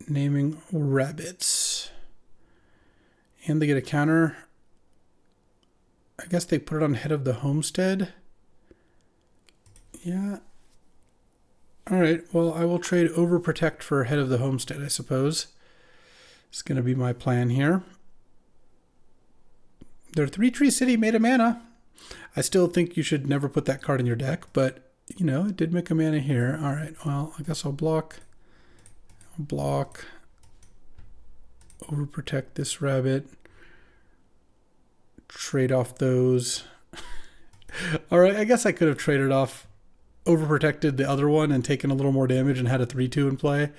Naming rabbits. And they get a counter. I guess they put it on Head of the Homestead. Yeah. All right, well, I will trade Overprotect for Head of the Homestead, I suppose. It's going to be my plan here. Their 3-tree city made a mana. I still think you should never put that card in your deck, but, you know, it did make a mana here. All right, well, I guess I'll block. Overprotect this rabbit. Trade off those. All right, I guess I could have traded off Overprotected the other one and taken a little more damage and had a 3/2 in play.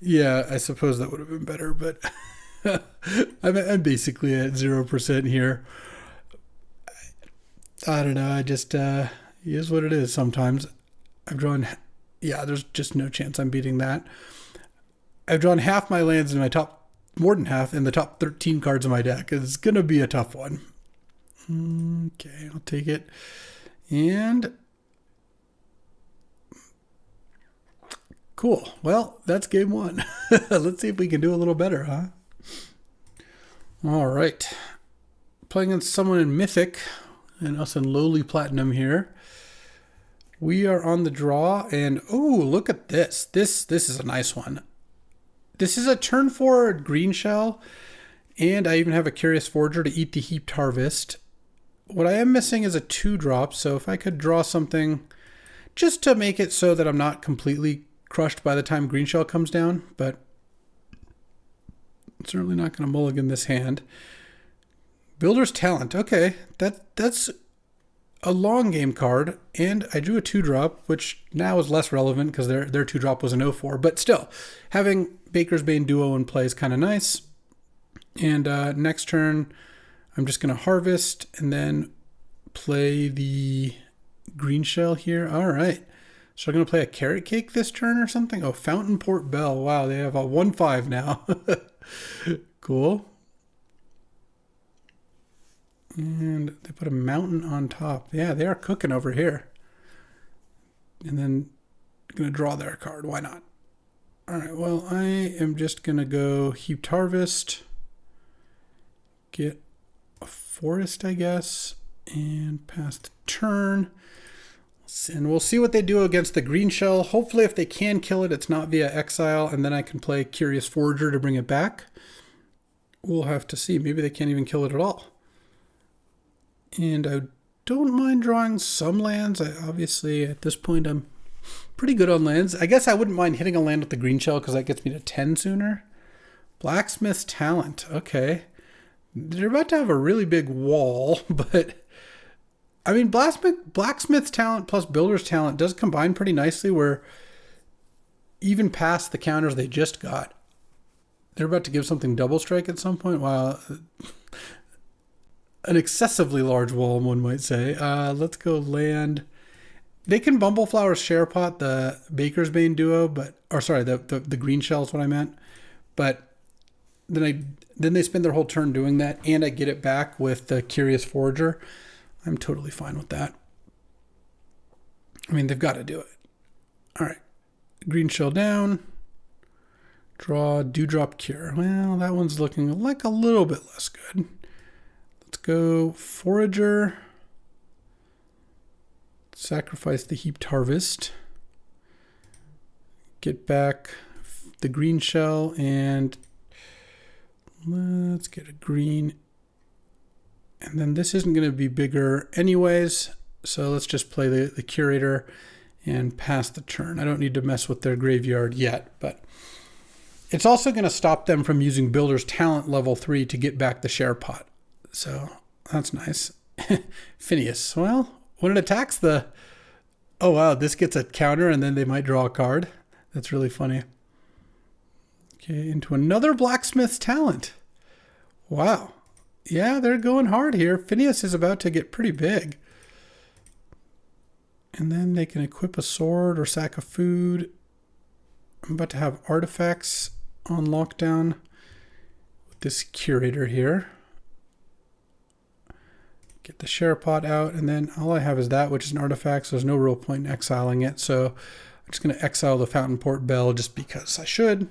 Yeah, I suppose that would have been better, but I'm basically at 0% here. I don't know. I just, it is what it is sometimes. I've drawn, yeah, there's just no chance I'm beating that. I've drawn half my lands in my top, more than half, in the top 13 cards of my deck. It's going to be a tough one. Okay, I'll take it. And... cool. Well, that's game 1. Let's see if we can do a little better, huh? All right. Playing against someone in Mythic and us in lowly Platinum here. We are on the draw, and oh, look at this. This is a nice one. This is a turn 4 green shell, and I even have a Curious Forger to eat the Heaped Harvest. What I am missing is a 2-drop, so if I could draw something just to make it so that I'm not completely crushed by the time green shell comes down, but I'm certainly not going to mulligan this hand. Builder's Talent. Okay, that's a long game card, and I drew a 2-drop, which now is less relevant because their 2-drop was an 0/4, but still, having Baker's Bane Duo in play is kind of nice. And next turn, I'm just going to harvest and then play the green shell here. All right. So I'm going to play a Carrot Cake this turn or something? Oh, Fountain Port Bell. Wow, they have a 1/5 now. Cool. And they put a mountain on top. Yeah, they are cooking over here. And then I'm going to draw their card. Why not? All right, well, I am just going to go Heaped Harvest. Get a Forest, I guess. And pass the turn. And we'll see what they do against the green shell. Hopefully, if they can kill it, it's not via exile, and then I can play Curious Forger to bring it back. We'll have to see. Maybe they can't even kill it at all. And I don't mind drawing some lands. Obviously, at this point, I'm pretty good on lands. I guess I wouldn't mind hitting a land with the green shell because that gets me to 10 sooner. Blacksmith's Talent. Okay. They're about to have a really big wall, but... I mean, Blacksmith's Talent plus Builder's Talent does combine pretty nicely where even past the counters they just got, they're about to give something double strike at some point. Wow. An excessively large wall, one might say. Let's go land. They can Bumbleflower's Sharepot, the Baker's Bane Duo, the green shell is what I meant. But then they spend their whole turn doing that, and I get it back with the Curious Forger. I'm totally fine with that. I mean, they've got to do it. All right. Green shell down. Draw, Dewdrop Cure. Well, that one's looking like a little bit less good. Let's go Forager. Sacrifice the Heaped Harvest. Get back the green shell, and let's get a green. And then this isn't going to be bigger anyways, so let's just play the Curator and pass the turn. I don't need to mess with their graveyard yet, but it's also going to stop them from using Builder's Talent level 3 to get back the share pot. So that's nice. Phineas. Well, when it attacks the... Oh, wow, this gets a counter and then they might draw a card. That's really funny. Okay, into another Blacksmith's Talent. Wow. Yeah, they're going hard here. Phineas is about to get pretty big. And then they can equip a sword or sack of food. I'm about to have artifacts on lockdown with this Curator here. Get the share pot out, and then all I have is that, which is an artifact, so there's no real point in exiling it. So I'm just going to exile the Fountain Port Bell just because I should.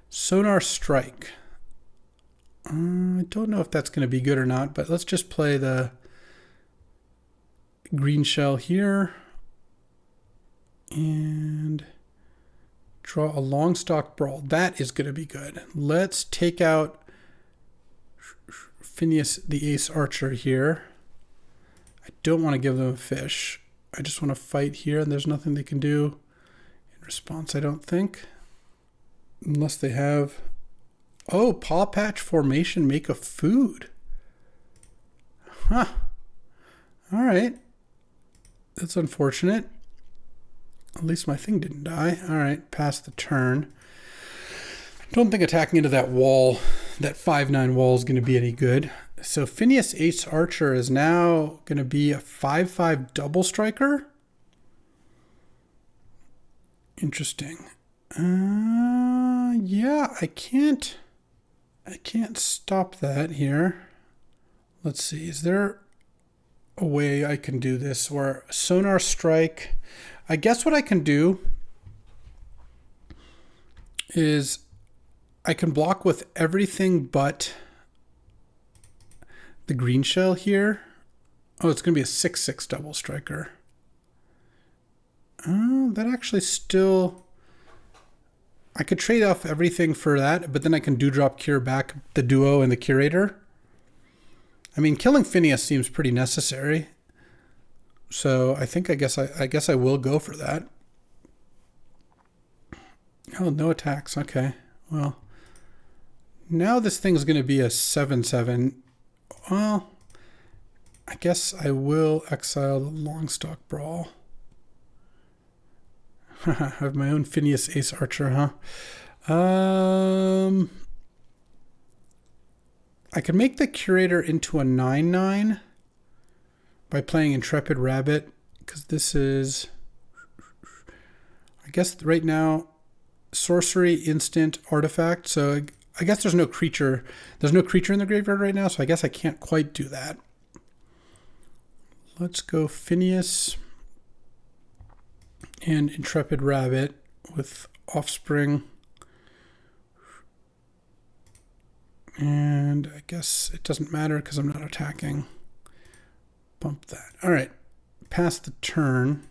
Sonar Strike. I don't know if that's going to be good or not, but let's just play the green shell here and draw a Longstock Brawl. That is going to be good. Let's take out Phineas the Ace Archer here. I don't want to give them a fish. I just want to fight here, and there's nothing they can do in response, I don't think. Unless they have... Oh, Paw Patch Formation, make a food. Huh. All right. That's unfortunate. At least my thing didn't die. All right, pass the turn. Don't think attacking into that wall, that 5/9 wall, is going to be any good. So Phineas Ace Archer is now going to be a 5/5 double striker. Interesting. Yeah, I can't stop that here. Let's see. Is there a way I can do this where Sonar Strike? I guess what I can do is I can block with everything but the green shell here. Oh, it's going to be a 6/6 double striker. Oh, that actually still... I could trade off everything for that, but then I can Dewdrop Cure back the Duo and the Curator. I mean, killing Phineas seems pretty necessary. So I guess I will go for that. Oh, no attacks. Okay. Well, now this thing's going to be a 7/7. Well, I guess I will exile the Longstock Brawl. I have my own Phineas Ace Archer, huh? I can make the Curator into a 9/9 by playing Intrepid Rabbit, because this is, I guess right now, sorcery, instant, artifact. So I guess there's no creature. There's no creature in the graveyard right now, so I guess I can't quite do that. Let's go Phineas and Intrepid Rabbit with Offspring. And I guess it doesn't matter because I'm not attacking. Bump that. All right. Pass the turn.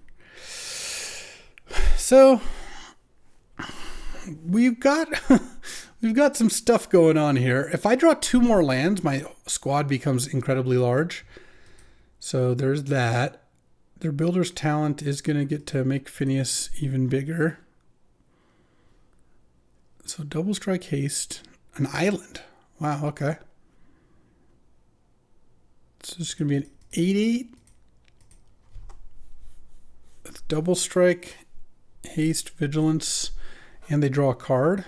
So we've got some stuff going on here. If I draw 2 more lands, my squad becomes incredibly large. So there's that. Their Builder's Talent is going to get to make Phineas even bigger. So double strike haste. An island. Wow, okay. So it's going to be an 8/8. With double strike, haste, vigilance, and they draw a card.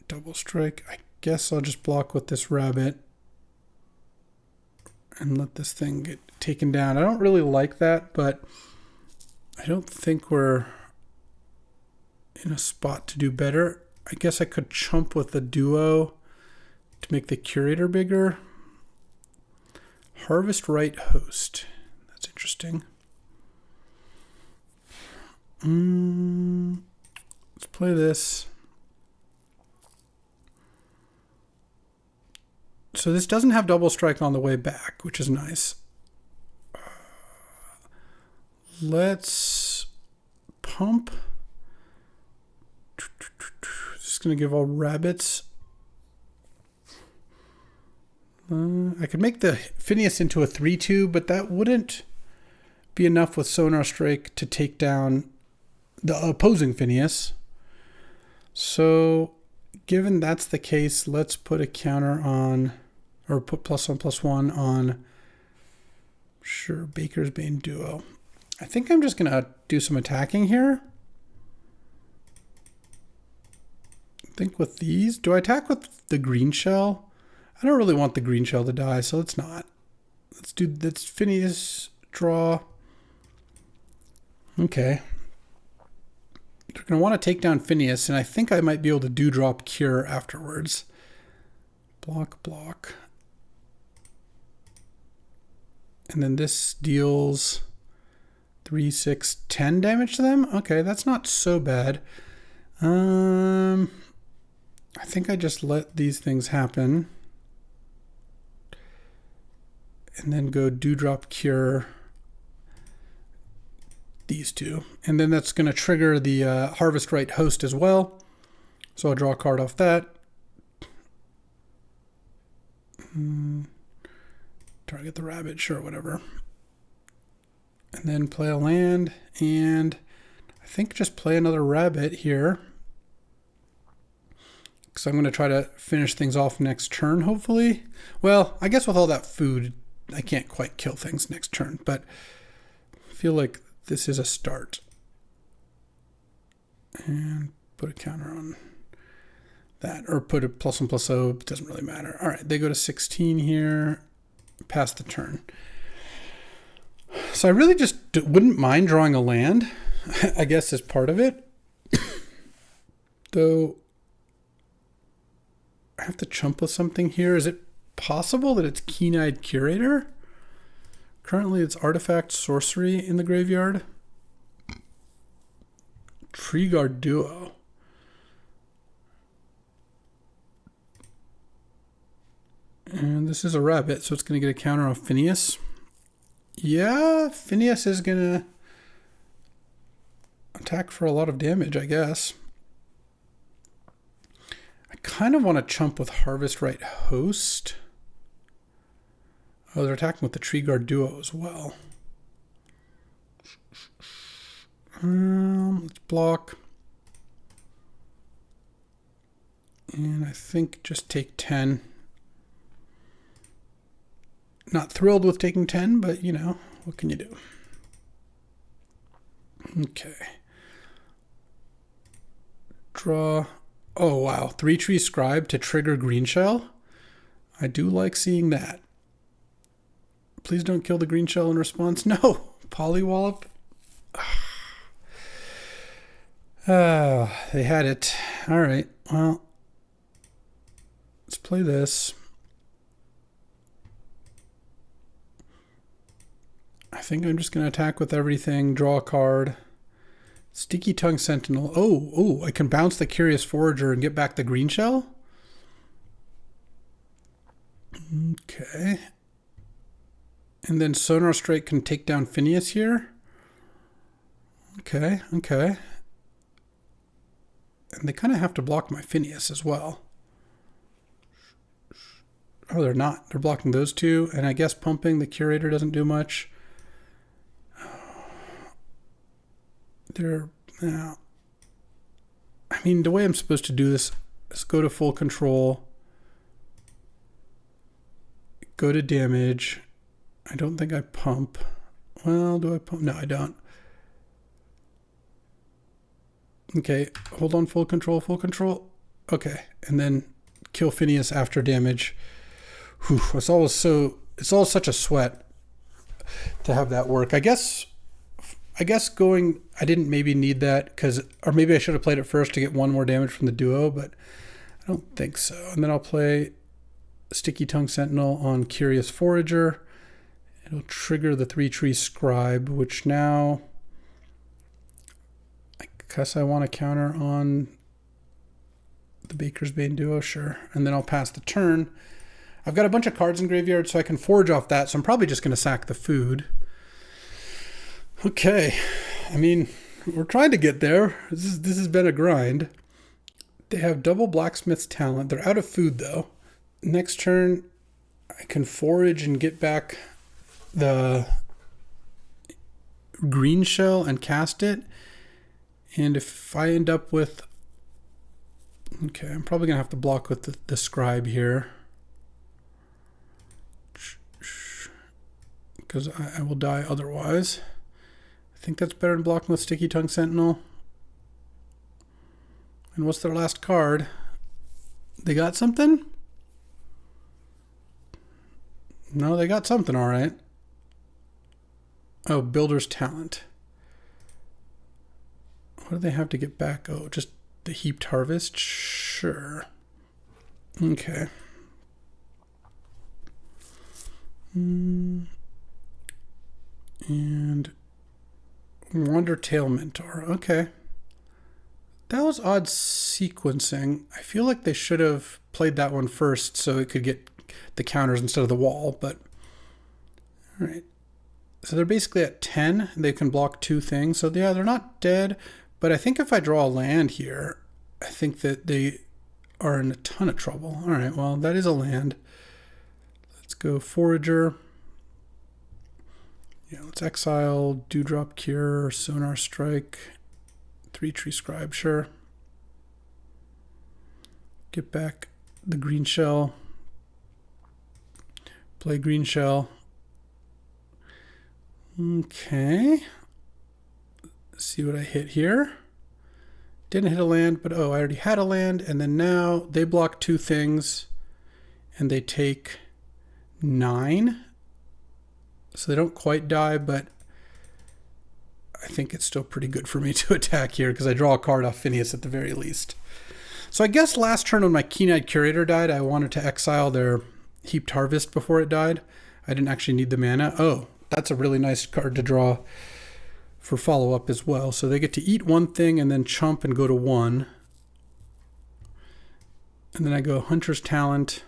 Double strike. I guess I'll just block with this rabbit and let this thing get taken down. I don't really like that, but I don't think we're in a spot to do better. I guess I could chump with the duo to make the curator bigger. Harvest right host. That's interesting. Let's play this. So this doesn't have double strike on the way back, which is nice. Let's pump. Just going to give all rabbits. I could make the Phineas into a 3-2, but that wouldn't be enough with Sonar Strike to take down the opposing Phineas. So given that's the case, let's put a counter on, or put +1/+1 on, sure, Baker's Bane Duo. I think I'm just going to do some attacking here. I think with these, do I attack with the green shell? I don't really want the green shell to die, so let's not. Let's do this Phineas draw. Okay. They're going to want to take down Phineas, and I think I might be able to Dewdrop Cure afterwards. Block, block. And then this deals 3, 6, 10 damage to them. Okay, that's not so bad. I think I just let these things happen. And then go Dewdrop Cure these two. And then that's going to trigger the Harvest Right host as well. So I'll draw a card off that. Target the rabbit, sure, whatever. And then play a land, and I think just play another rabbit here. Because I'm going to try to finish things off next turn, hopefully. Well, I guess with all that food, I can't quite kill things next turn, but I feel like this is a start. And put a counter on that, or put a +1/+0, it doesn't really matter. All right, they go to 16 here, pass the turn. So I really just wouldn't mind drawing a land, I guess, as part of it. Though I have to chump with something here. Is it possible that it's Keen-Eyed Curator? Currently it's Artifact Sorcery in the graveyard. Tree Guard Duo. And this is a rabbit, so it's going to get a counter on Phineas. Yeah, Phineas is going to attack for a lot of damage, I guess. I kind of want to chump with Harvest Right Host. Oh, they're attacking with the Tree Guard Duo as well. Let's block. And I think just take 10. Not thrilled with taking 10, but you know, what can you do? Okay. Draw. Oh, wow. 3-tree Scribe to trigger Green Shell. I do like seeing that. Please don't kill the Green Shell in response. No. Polywallop. They had it. All right. Well, let's play this. I think I'm just going to attack with everything. Draw a card. Sticky Tongue Sentinel. Oh, I can bounce the Curious Forager and get back the green shell? Okay. And then Sonar Strike can take down Phineas here. Okay. And they kind of have to block my Phineas as well. Oh, they're not. They're blocking those two. And I guess pumping the Curator doesn't do much. Now, I mean, the way I'm supposed to do this is go to full control, go to damage. I don't think I pump. Well, do I pump? No, I don't. Okay, hold on, full control. Okay, and then kill Phineas after damage. Whew, it's all such a sweat to have that work. I guess I guess I didn't maybe need that or maybe I should have played it first to get one more damage from the duo, but I don't think so. And then I'll play Sticky Tongue Sentinel on Curious Forager. It'll trigger the 3-tree Scribe, which now I guess I want to counter on the Baker's Bane duo, sure. And then I'll pass the turn. I've got a bunch of cards in graveyard, so I can forge off that, so I'm probably just going to sack the food. Okay, I mean, we're trying to get there. This has been a grind. They have double Blacksmith's Talent. They're out of food, though. Next turn, I can forage and get back the green shell and cast it. And if I end up with... Okay, I'm probably going to have to block with the Scribe here. Because I will die otherwise. I think that's better than blocking with Sticky Tongue Sentinel. And what's their last card? They got something? No, they got something, all right. Oh, Builder's Talent. What do they have to get back? Oh, just the Heaped Harvest? Sure. Okay. And Wandertail Mentor. Okay. That was odd sequencing. I feel like they should have played that one first so it could get the counters instead of the wall, but all right. So they're basically at 10. They can block 2 things. So yeah, they're not dead, but I think if I draw a land here, I think that they are in a ton of trouble. All right, well, that is a land. Let's go Forager. Yeah, let's exile Dewdrop Cure, Sonar Strike, 3-tree Scribe, sure. Get back the green shell. Play green shell. Okay. Let's see what I hit here. Didn't hit a land, but oh, I already had a land. And then now they block 2 things and they take 9. So they don't quite die, but I think it's still pretty good for me to attack here because I draw a card off Phineas at the very least. So I guess last turn when my Keen-Eyed Curator died, I wanted to exile their Heaped Harvest before it died. I didn't actually need the mana. Oh, that's a really nice card to draw for follow-up as well. So they get to eat 1 thing and then chump and go to 1. And then I go Hunter's Talent.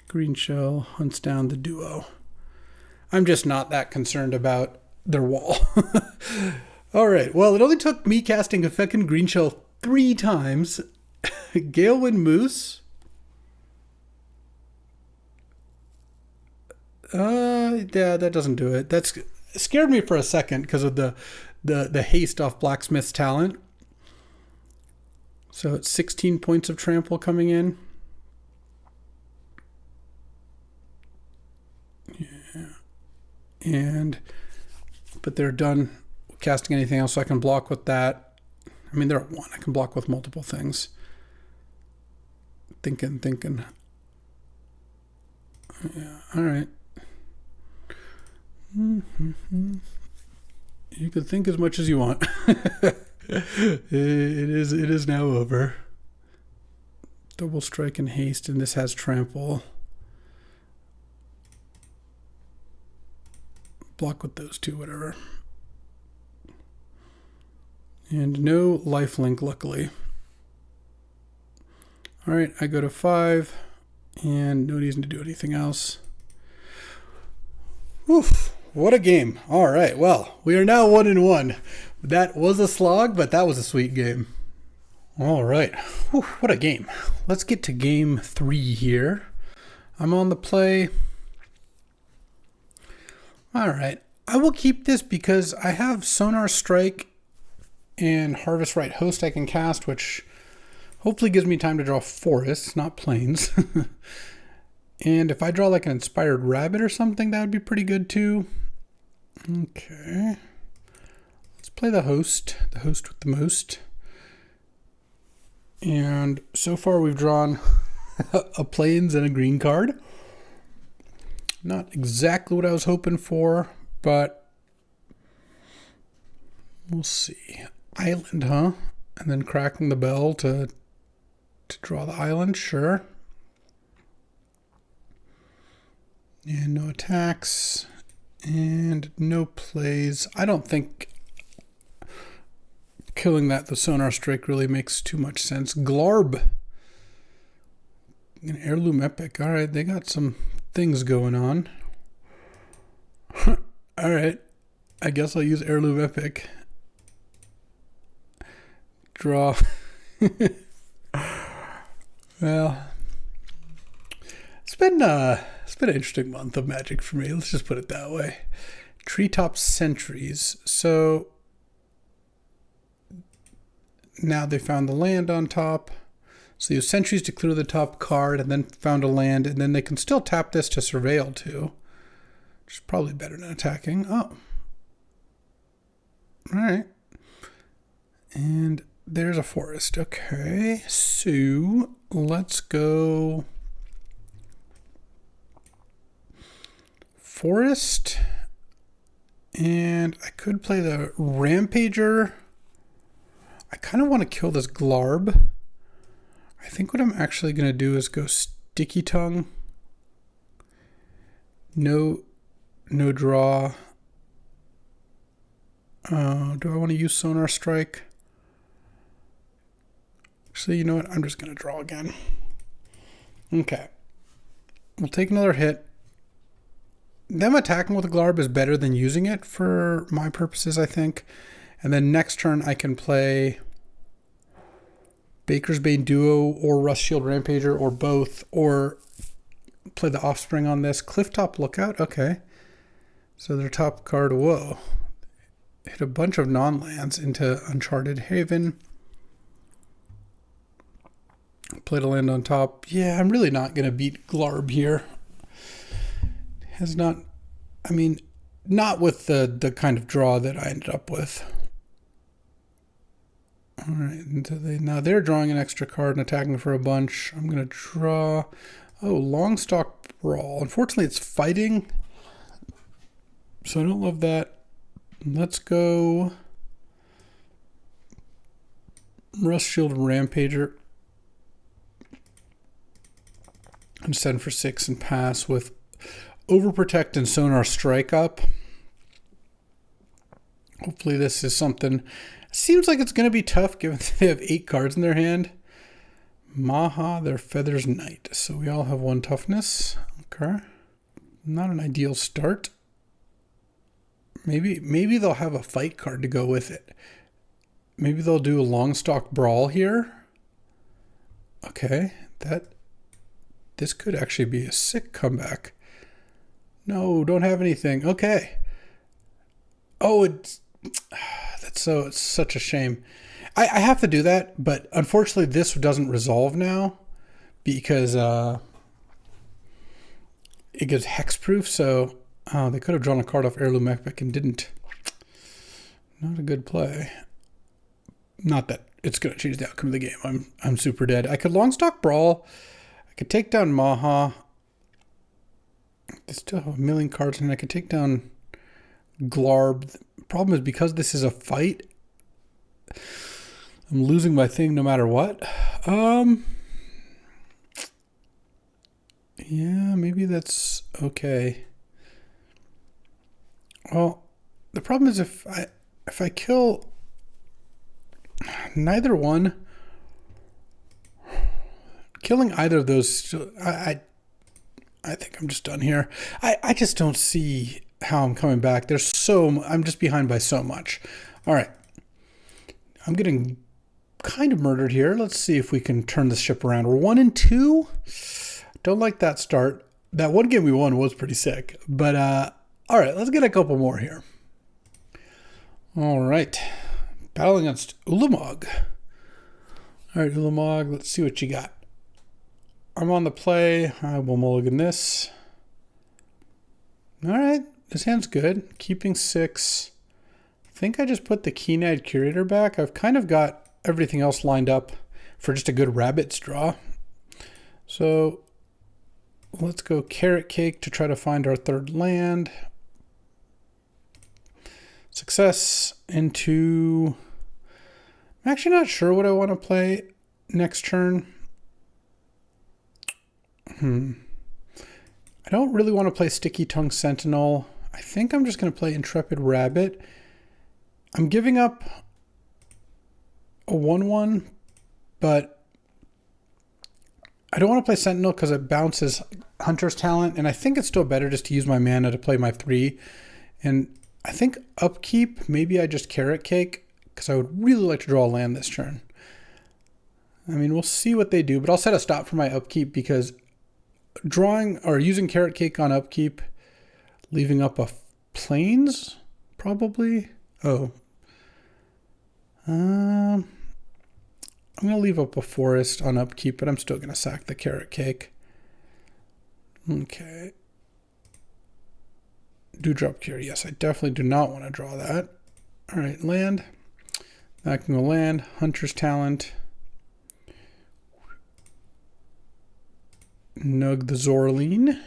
Green Shell hunts down the duo. I'm just not that concerned about their wall. All right. Well, it only took me casting a fucking green shell 3 times. Galewind Moose. Yeah, that doesn't do it. That's scared me for a second because of the haste off Blacksmith's Talent. So it's 16 points of trample coming in. But they're done casting anything else, so I can block with that. I mean, they're at 1. I can block with multiple things. Thinking. Yeah, all right. You can think as much as you want. It is now over. Double strike and haste, and this has trample. Block with those 2, whatever. And no lifelink, luckily. All right, I go to 5, and no reason to do anything else. Oof, what a game. All right, well, we are now 1-1. That was a slog, but that was a sweet game. All right, whew, what a game. Let's get to game 3 here. I'm on the play. All right, I will keep this because I have Sonar Strike and Harvest Right Host I can cast, which hopefully gives me time to draw forests, not plains. And if I draw like an Inspired Rabbit or something, that would be pretty good too. Okay, let's play the host with the most. And so far we've drawn a plains and a green card. Not exactly what I was hoping for, but We'll see. Island, huh? And then cracking the bell to draw the island, sure. And no attacks. And no plays. I don't think killing the Sonar Strike really makes too much sense. Glarb. An Heirloom Epic. Alright, they got some things going on. Alright. I guess I'll use Heirloom Epic. Draw. Well, it's been an interesting month of Magic for me. Let's just put it that way. Treetop Sentries. So now they found the land on top. So you use Sentries to clear the top card and then found a land, and then they can still tap this to surveil too. Which is probably better than attacking. Oh. Alright. And there's a forest. Okay. So let's go forest. And I could play the Rampager. I kind of want to kill this Glarb. I think what I'm actually going to do is go Sticky Tongue. No draw. Do I want to use Sonar Strike? Actually, you know what? I'm just going to draw again. Okay. We'll take another hit. Them attacking with a Glarb is better than using it for my purposes, I think. And then next turn I can play Baker's Bane Duo or Rust Shield Rampager or both, or play the Offspring on this. Clifftop Lookout, okay. So their top card, whoa. Hit a bunch of non-lands into Uncharted Haven. Played a land on top. Yeah, I'm really not going to beat Glarb here. Has not, I mean, not with the kind of draw that I ended up with. All right, now they're drawing an extra card and attacking for a bunch. I'm going to draw, Longstock Brawl. Unfortunately, it's fighting, so I don't love that. Let's go Rust Shield Rampager. And send for 6 and pass with Overprotect and Sonar Strike up. Hopefully this is something. Seems like it's going to be tough given they have 8 cards in their hand. Maha, their Feathers Knight. So we all have 1 toughness. Okay. Not an ideal start. Maybe they'll have a fight card to go with it. Maybe they'll do a Longstock Brawl here. Okay. This could actually be a sick comeback. No, don't have anything. Okay. Oh, it's such a shame. I have to do that, but unfortunately this doesn't resolve now because it gets hexproof, so they could have drawn a card off Heirloom Epic and didn't. Not a good play. Not that it's going to change the outcome of the game. I'm super dead. I could Longstock Brawl. I could take down Maha. I still have a million cards, and I could take down Glarb. The problem is because this is a fight, I'm losing my thing no matter what. Yeah, maybe that's okay. Well, the problem is if I kill neither one, killing either of those, I think I'm just done here. I just don't see how I'm coming back. I'm just behind by so much. All right. I'm getting kind of murdered here. Let's see if we can turn this ship around. We're 1-2. Don't like that start. That one game we won was pretty sick. But, all right, let's get a couple more here. All right. Battle against Ulamog. All right, Ulamog, let's see what you got. I'm on the play. I will mulligan this. All right, this hand's good. Keeping 6. I think I just put the Keen-Eyed Curator back. I've kind of got everything else lined up for just a good rabbit's draw. So let's go Carrot Cake to try to find our third land. Success into... I'm actually not sure what I want to play next turn. I don't really want to play Sticky Tongue Sentinel. I think I'm just going to play Intrepid Rabbit. I'm giving up a 1/1, but I don't want to play Sentinel because it bounces Hunter's Talent, and I think it's still better just to use my mana to play my 3. And I think upkeep, maybe I just Carrot Cake, because I would really like to draw a land this turn. I mean, we'll see what they do, but I'll set a stop for my upkeep because drawing or using Carrot Cake on upkeep, leaving up a Plains, probably. Oh. I'm going to leave up a Forest on upkeep, but I'm still going to sack the Carrot Cake. Okay. Dewdrop Cure. Yes, I definitely do not want to draw that. All right, land. That can go land. Hunter's Talent. Nug the Zorleen.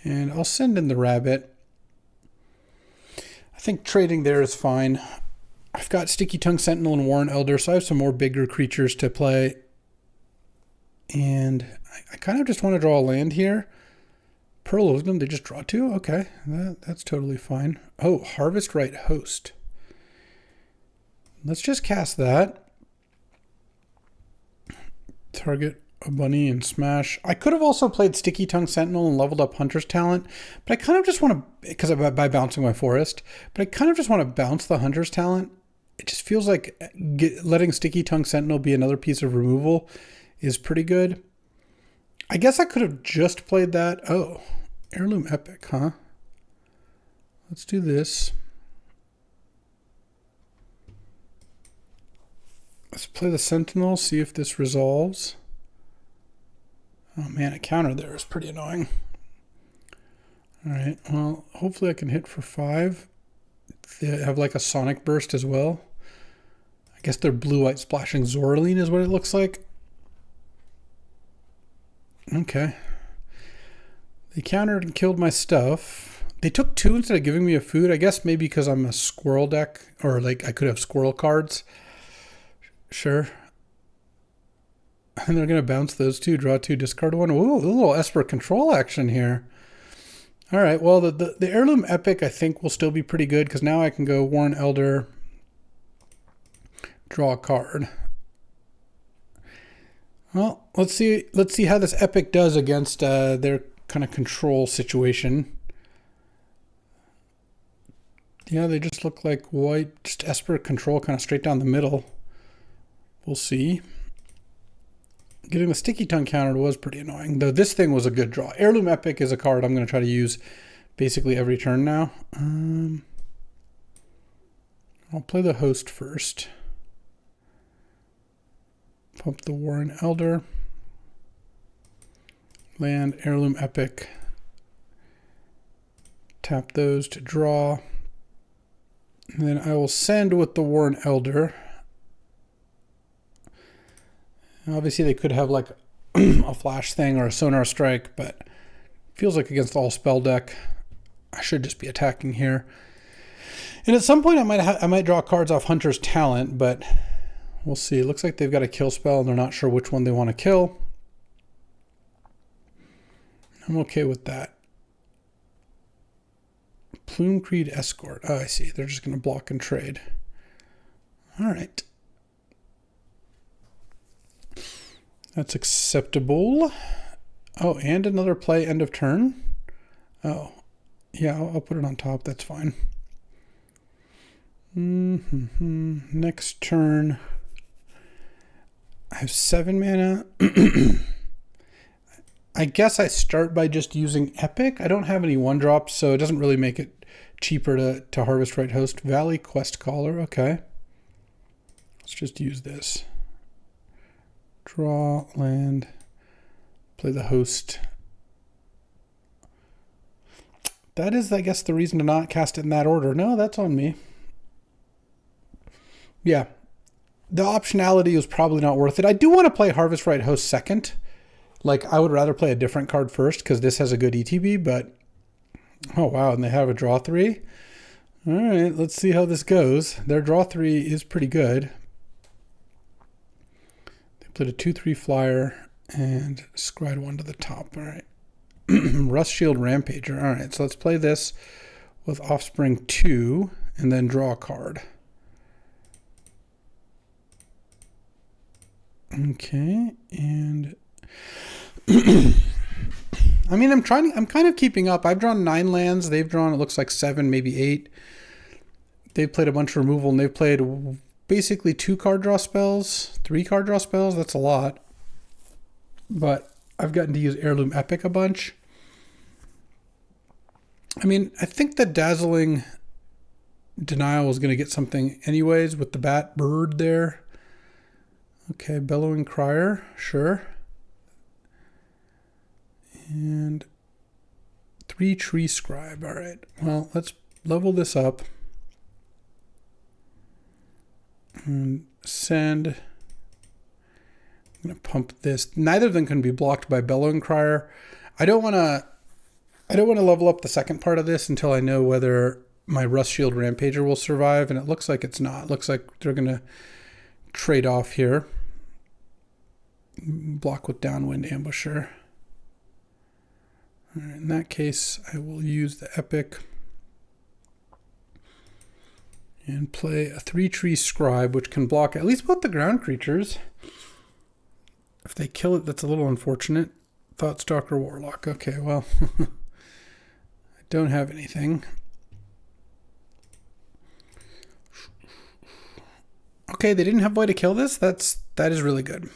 And I'll send in the Rabbit. I think trading there is fine. I've got Sticky Tongue Sentinel and Warren Elder, so I have some more bigger creatures to play. And I kind of just want to draw a land here. Pearl of Wisdom, they just draw 2? Okay, that's totally fine. Oh, Harvest Right Host. Let's just cast that. Target a bunny and smash. I could have also played Sticky Tongue Sentinel and leveled up Hunter's Talent, but I kind of just want to, because by bouncing my Forest, but I kind of just want to bounce the Hunter's Talent. It just feels like letting Sticky Tongue Sentinel be another piece of removal is pretty good. I guess I could have just played that. Oh, Heirloom Epic, huh? Let's do this. Let's play the Sentinel, see if this resolves. Oh man, a counter there is pretty annoying. All right, well, hopefully I can hit for 5. They have like a Sonic Burst as well. I guess they're blue-white splashing Zorleen is what it looks like. Okay. They countered and killed my stuff. They took 2 instead of giving me a food. I guess maybe because I'm a squirrel deck, or like I could have squirrel cards. Sure. And they're going to bounce those 2, draw 2, discard 1. Ooh, a little Esper control action here. All right, well, the Heirloom Epic I think will still be pretty good because now I can go Warren Elder, draw a card. Well, let's see how this Epic does against their kind of control situation. Yeah, they just look like white, just Esper control kind of straight down the middle. We'll see. Getting the Sticky Tongue countered was pretty annoying, though this thing was a good draw. Heirloom Epic is a card I'm going to try to use basically every turn now. I'll play the Host first. Pump the Warren Elder. Land, Heirloom Epic. Tap those to draw. And then I will send with the Warren Elder. Obviously, they could have like a flash thing or a sonar strike, but it feels like against all spell deck, I should just be attacking here. And at some point, I might draw cards off Hunter's Talent, but we'll see. It looks like they've got a kill spell, and they're not sure which one they want to kill. I'm okay with that. Plume Creed Escort. Oh, I see. They're just going to block and trade. All right. That's acceptable. Oh, and another play end of turn. Oh, yeah, I'll put it on top. That's fine. Next turn. I have 7 mana. I guess I start by just using Epic. I don't have any 1-drops, so it doesn't really make it cheaper to Harvest Right Host. Valley Quest Caller. Okay. Let's just use this. Draw, land, play the Host. That is, I guess, the reason to not cast it in that order. No, that's on me. Yeah. The optionality was probably not worth it. I do want to play Harvest Right Host second. Like, I would rather play a different card first because this has a good ETB, but... Oh, wow, and they have a draw 3? All right, let's see how this goes. Their draw 3 is pretty good. They played a 2/3 flyer and scried 1 to the top. All right. Rust Shield Rampager. All right, so let's play this with Offspring 2 and then draw a card. Okay, and I mean, I'm kind of keeping up. I've drawn 9 lands. They've drawn, it looks like 7, maybe 8. They've played a bunch of removal, and they've played basically 2 card draw spells, 3 card draw spells. That's a lot. But I've gotten to use Heirloom Epic a bunch. I mean, I think that Dazzling Denial was going to get something anyways with the Bat Bird there. Okay, Bellowing Crier, sure. And 3 Tree Scribe. All right, well, let's level this up. And send. I'm going to pump this. Neither of them can be blocked by Bellowing Crier. I don't want to level up the second part of this until I know whether my Rust Shield Rampager will survive, and it looks like it's not. It looks like they're going to trade off here. Block with Downwind Ambusher. All right, in that case, I will use the Epic and play a 3 Tree Scribe, which can block at least both the ground creatures. If they kill it, that's a little unfortunate. Thoughtstalker Warlock. Okay, well, I don't have anything. Okay, they didn't have way to kill this. That is really good.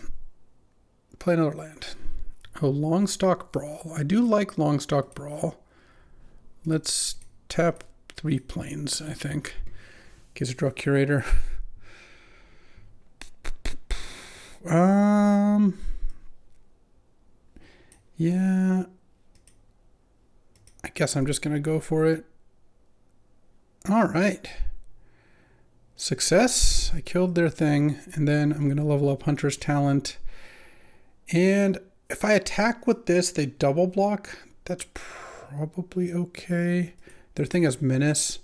Play another land. Oh, Longstalk Brawl. I do like Longstalk Brawl. Let's tap 3 planes, I think. Gives a draw Curator. Yeah. I guess I'm just going to go for it. All right. Success. I killed their thing. And then I'm going to level up Hunter's Talent. And if I attack with this, they double block. That's probably okay. Their thing has Menace.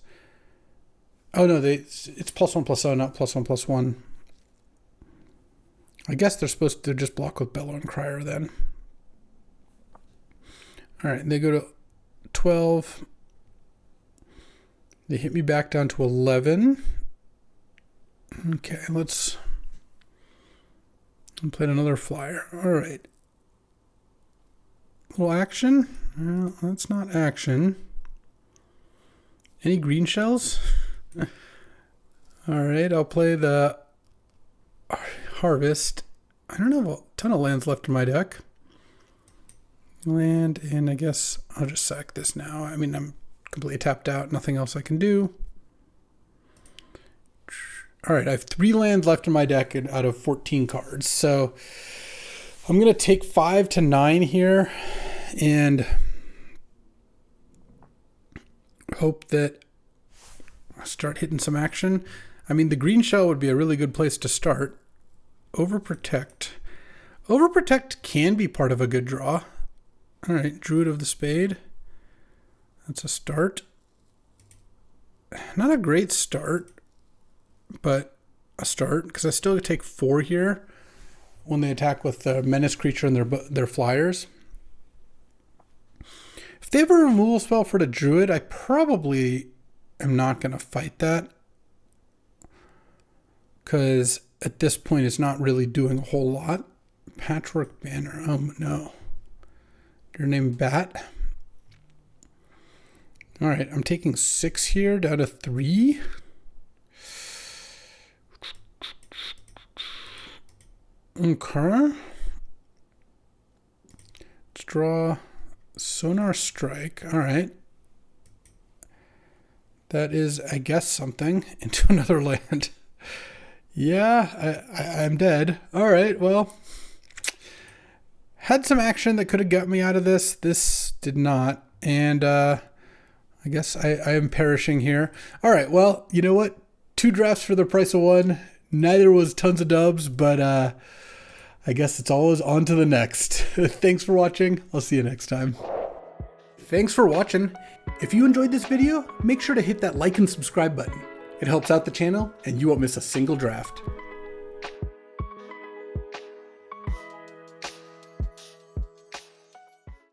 Oh, no, it's +1/+0, not +1/+1. I guess they're supposed to just block with Bellowing Crier then. All right, they go to 12. They hit me back down to 11. Okay, let's play another flyer. All right. Little action. Well, that's not action. Any green shells? All right, I'll play the Harvest. I don't have a ton of lands left in my deck. Land, and I guess I'll just sack this now. I mean, I'm completely tapped out. Nothing else I can do. All right, I have 3 lands left in my deck out of 14 cards. So I'm going to take 5 to 9 here and hope that I start hitting some action. I mean, the green shell would be a really good place to start. Overprotect. Overprotect can be part of a good draw. All right, Druid of the Spade. That's a start. Not a great start, but a start, because I still take 4 here when they attack with the Menace creature and their flyers. If they have a removal spell for the Druid, I probably am not going to fight that, because at this point it's not really doing a whole lot. Patchwork Banner. Oh no. Your name Bat. All right, I'm taking 6 here down to 3. Okay. Let's draw Sonar Strike. All right. That is, I guess, something into another land. Yeah, I'm dead. All right, well. Had some action that could have got me out of this. This did not. And I guess I am perishing here. All right, well, you know what? 2 drafts for the price of 1. Neither was tons of dubs, but I guess it's always on to the next. Thanks for watching. I'll see you next time. Thanks for watching. If you enjoyed this video, make sure to hit that like and subscribe button. It helps out the channel and you won't miss a single draft.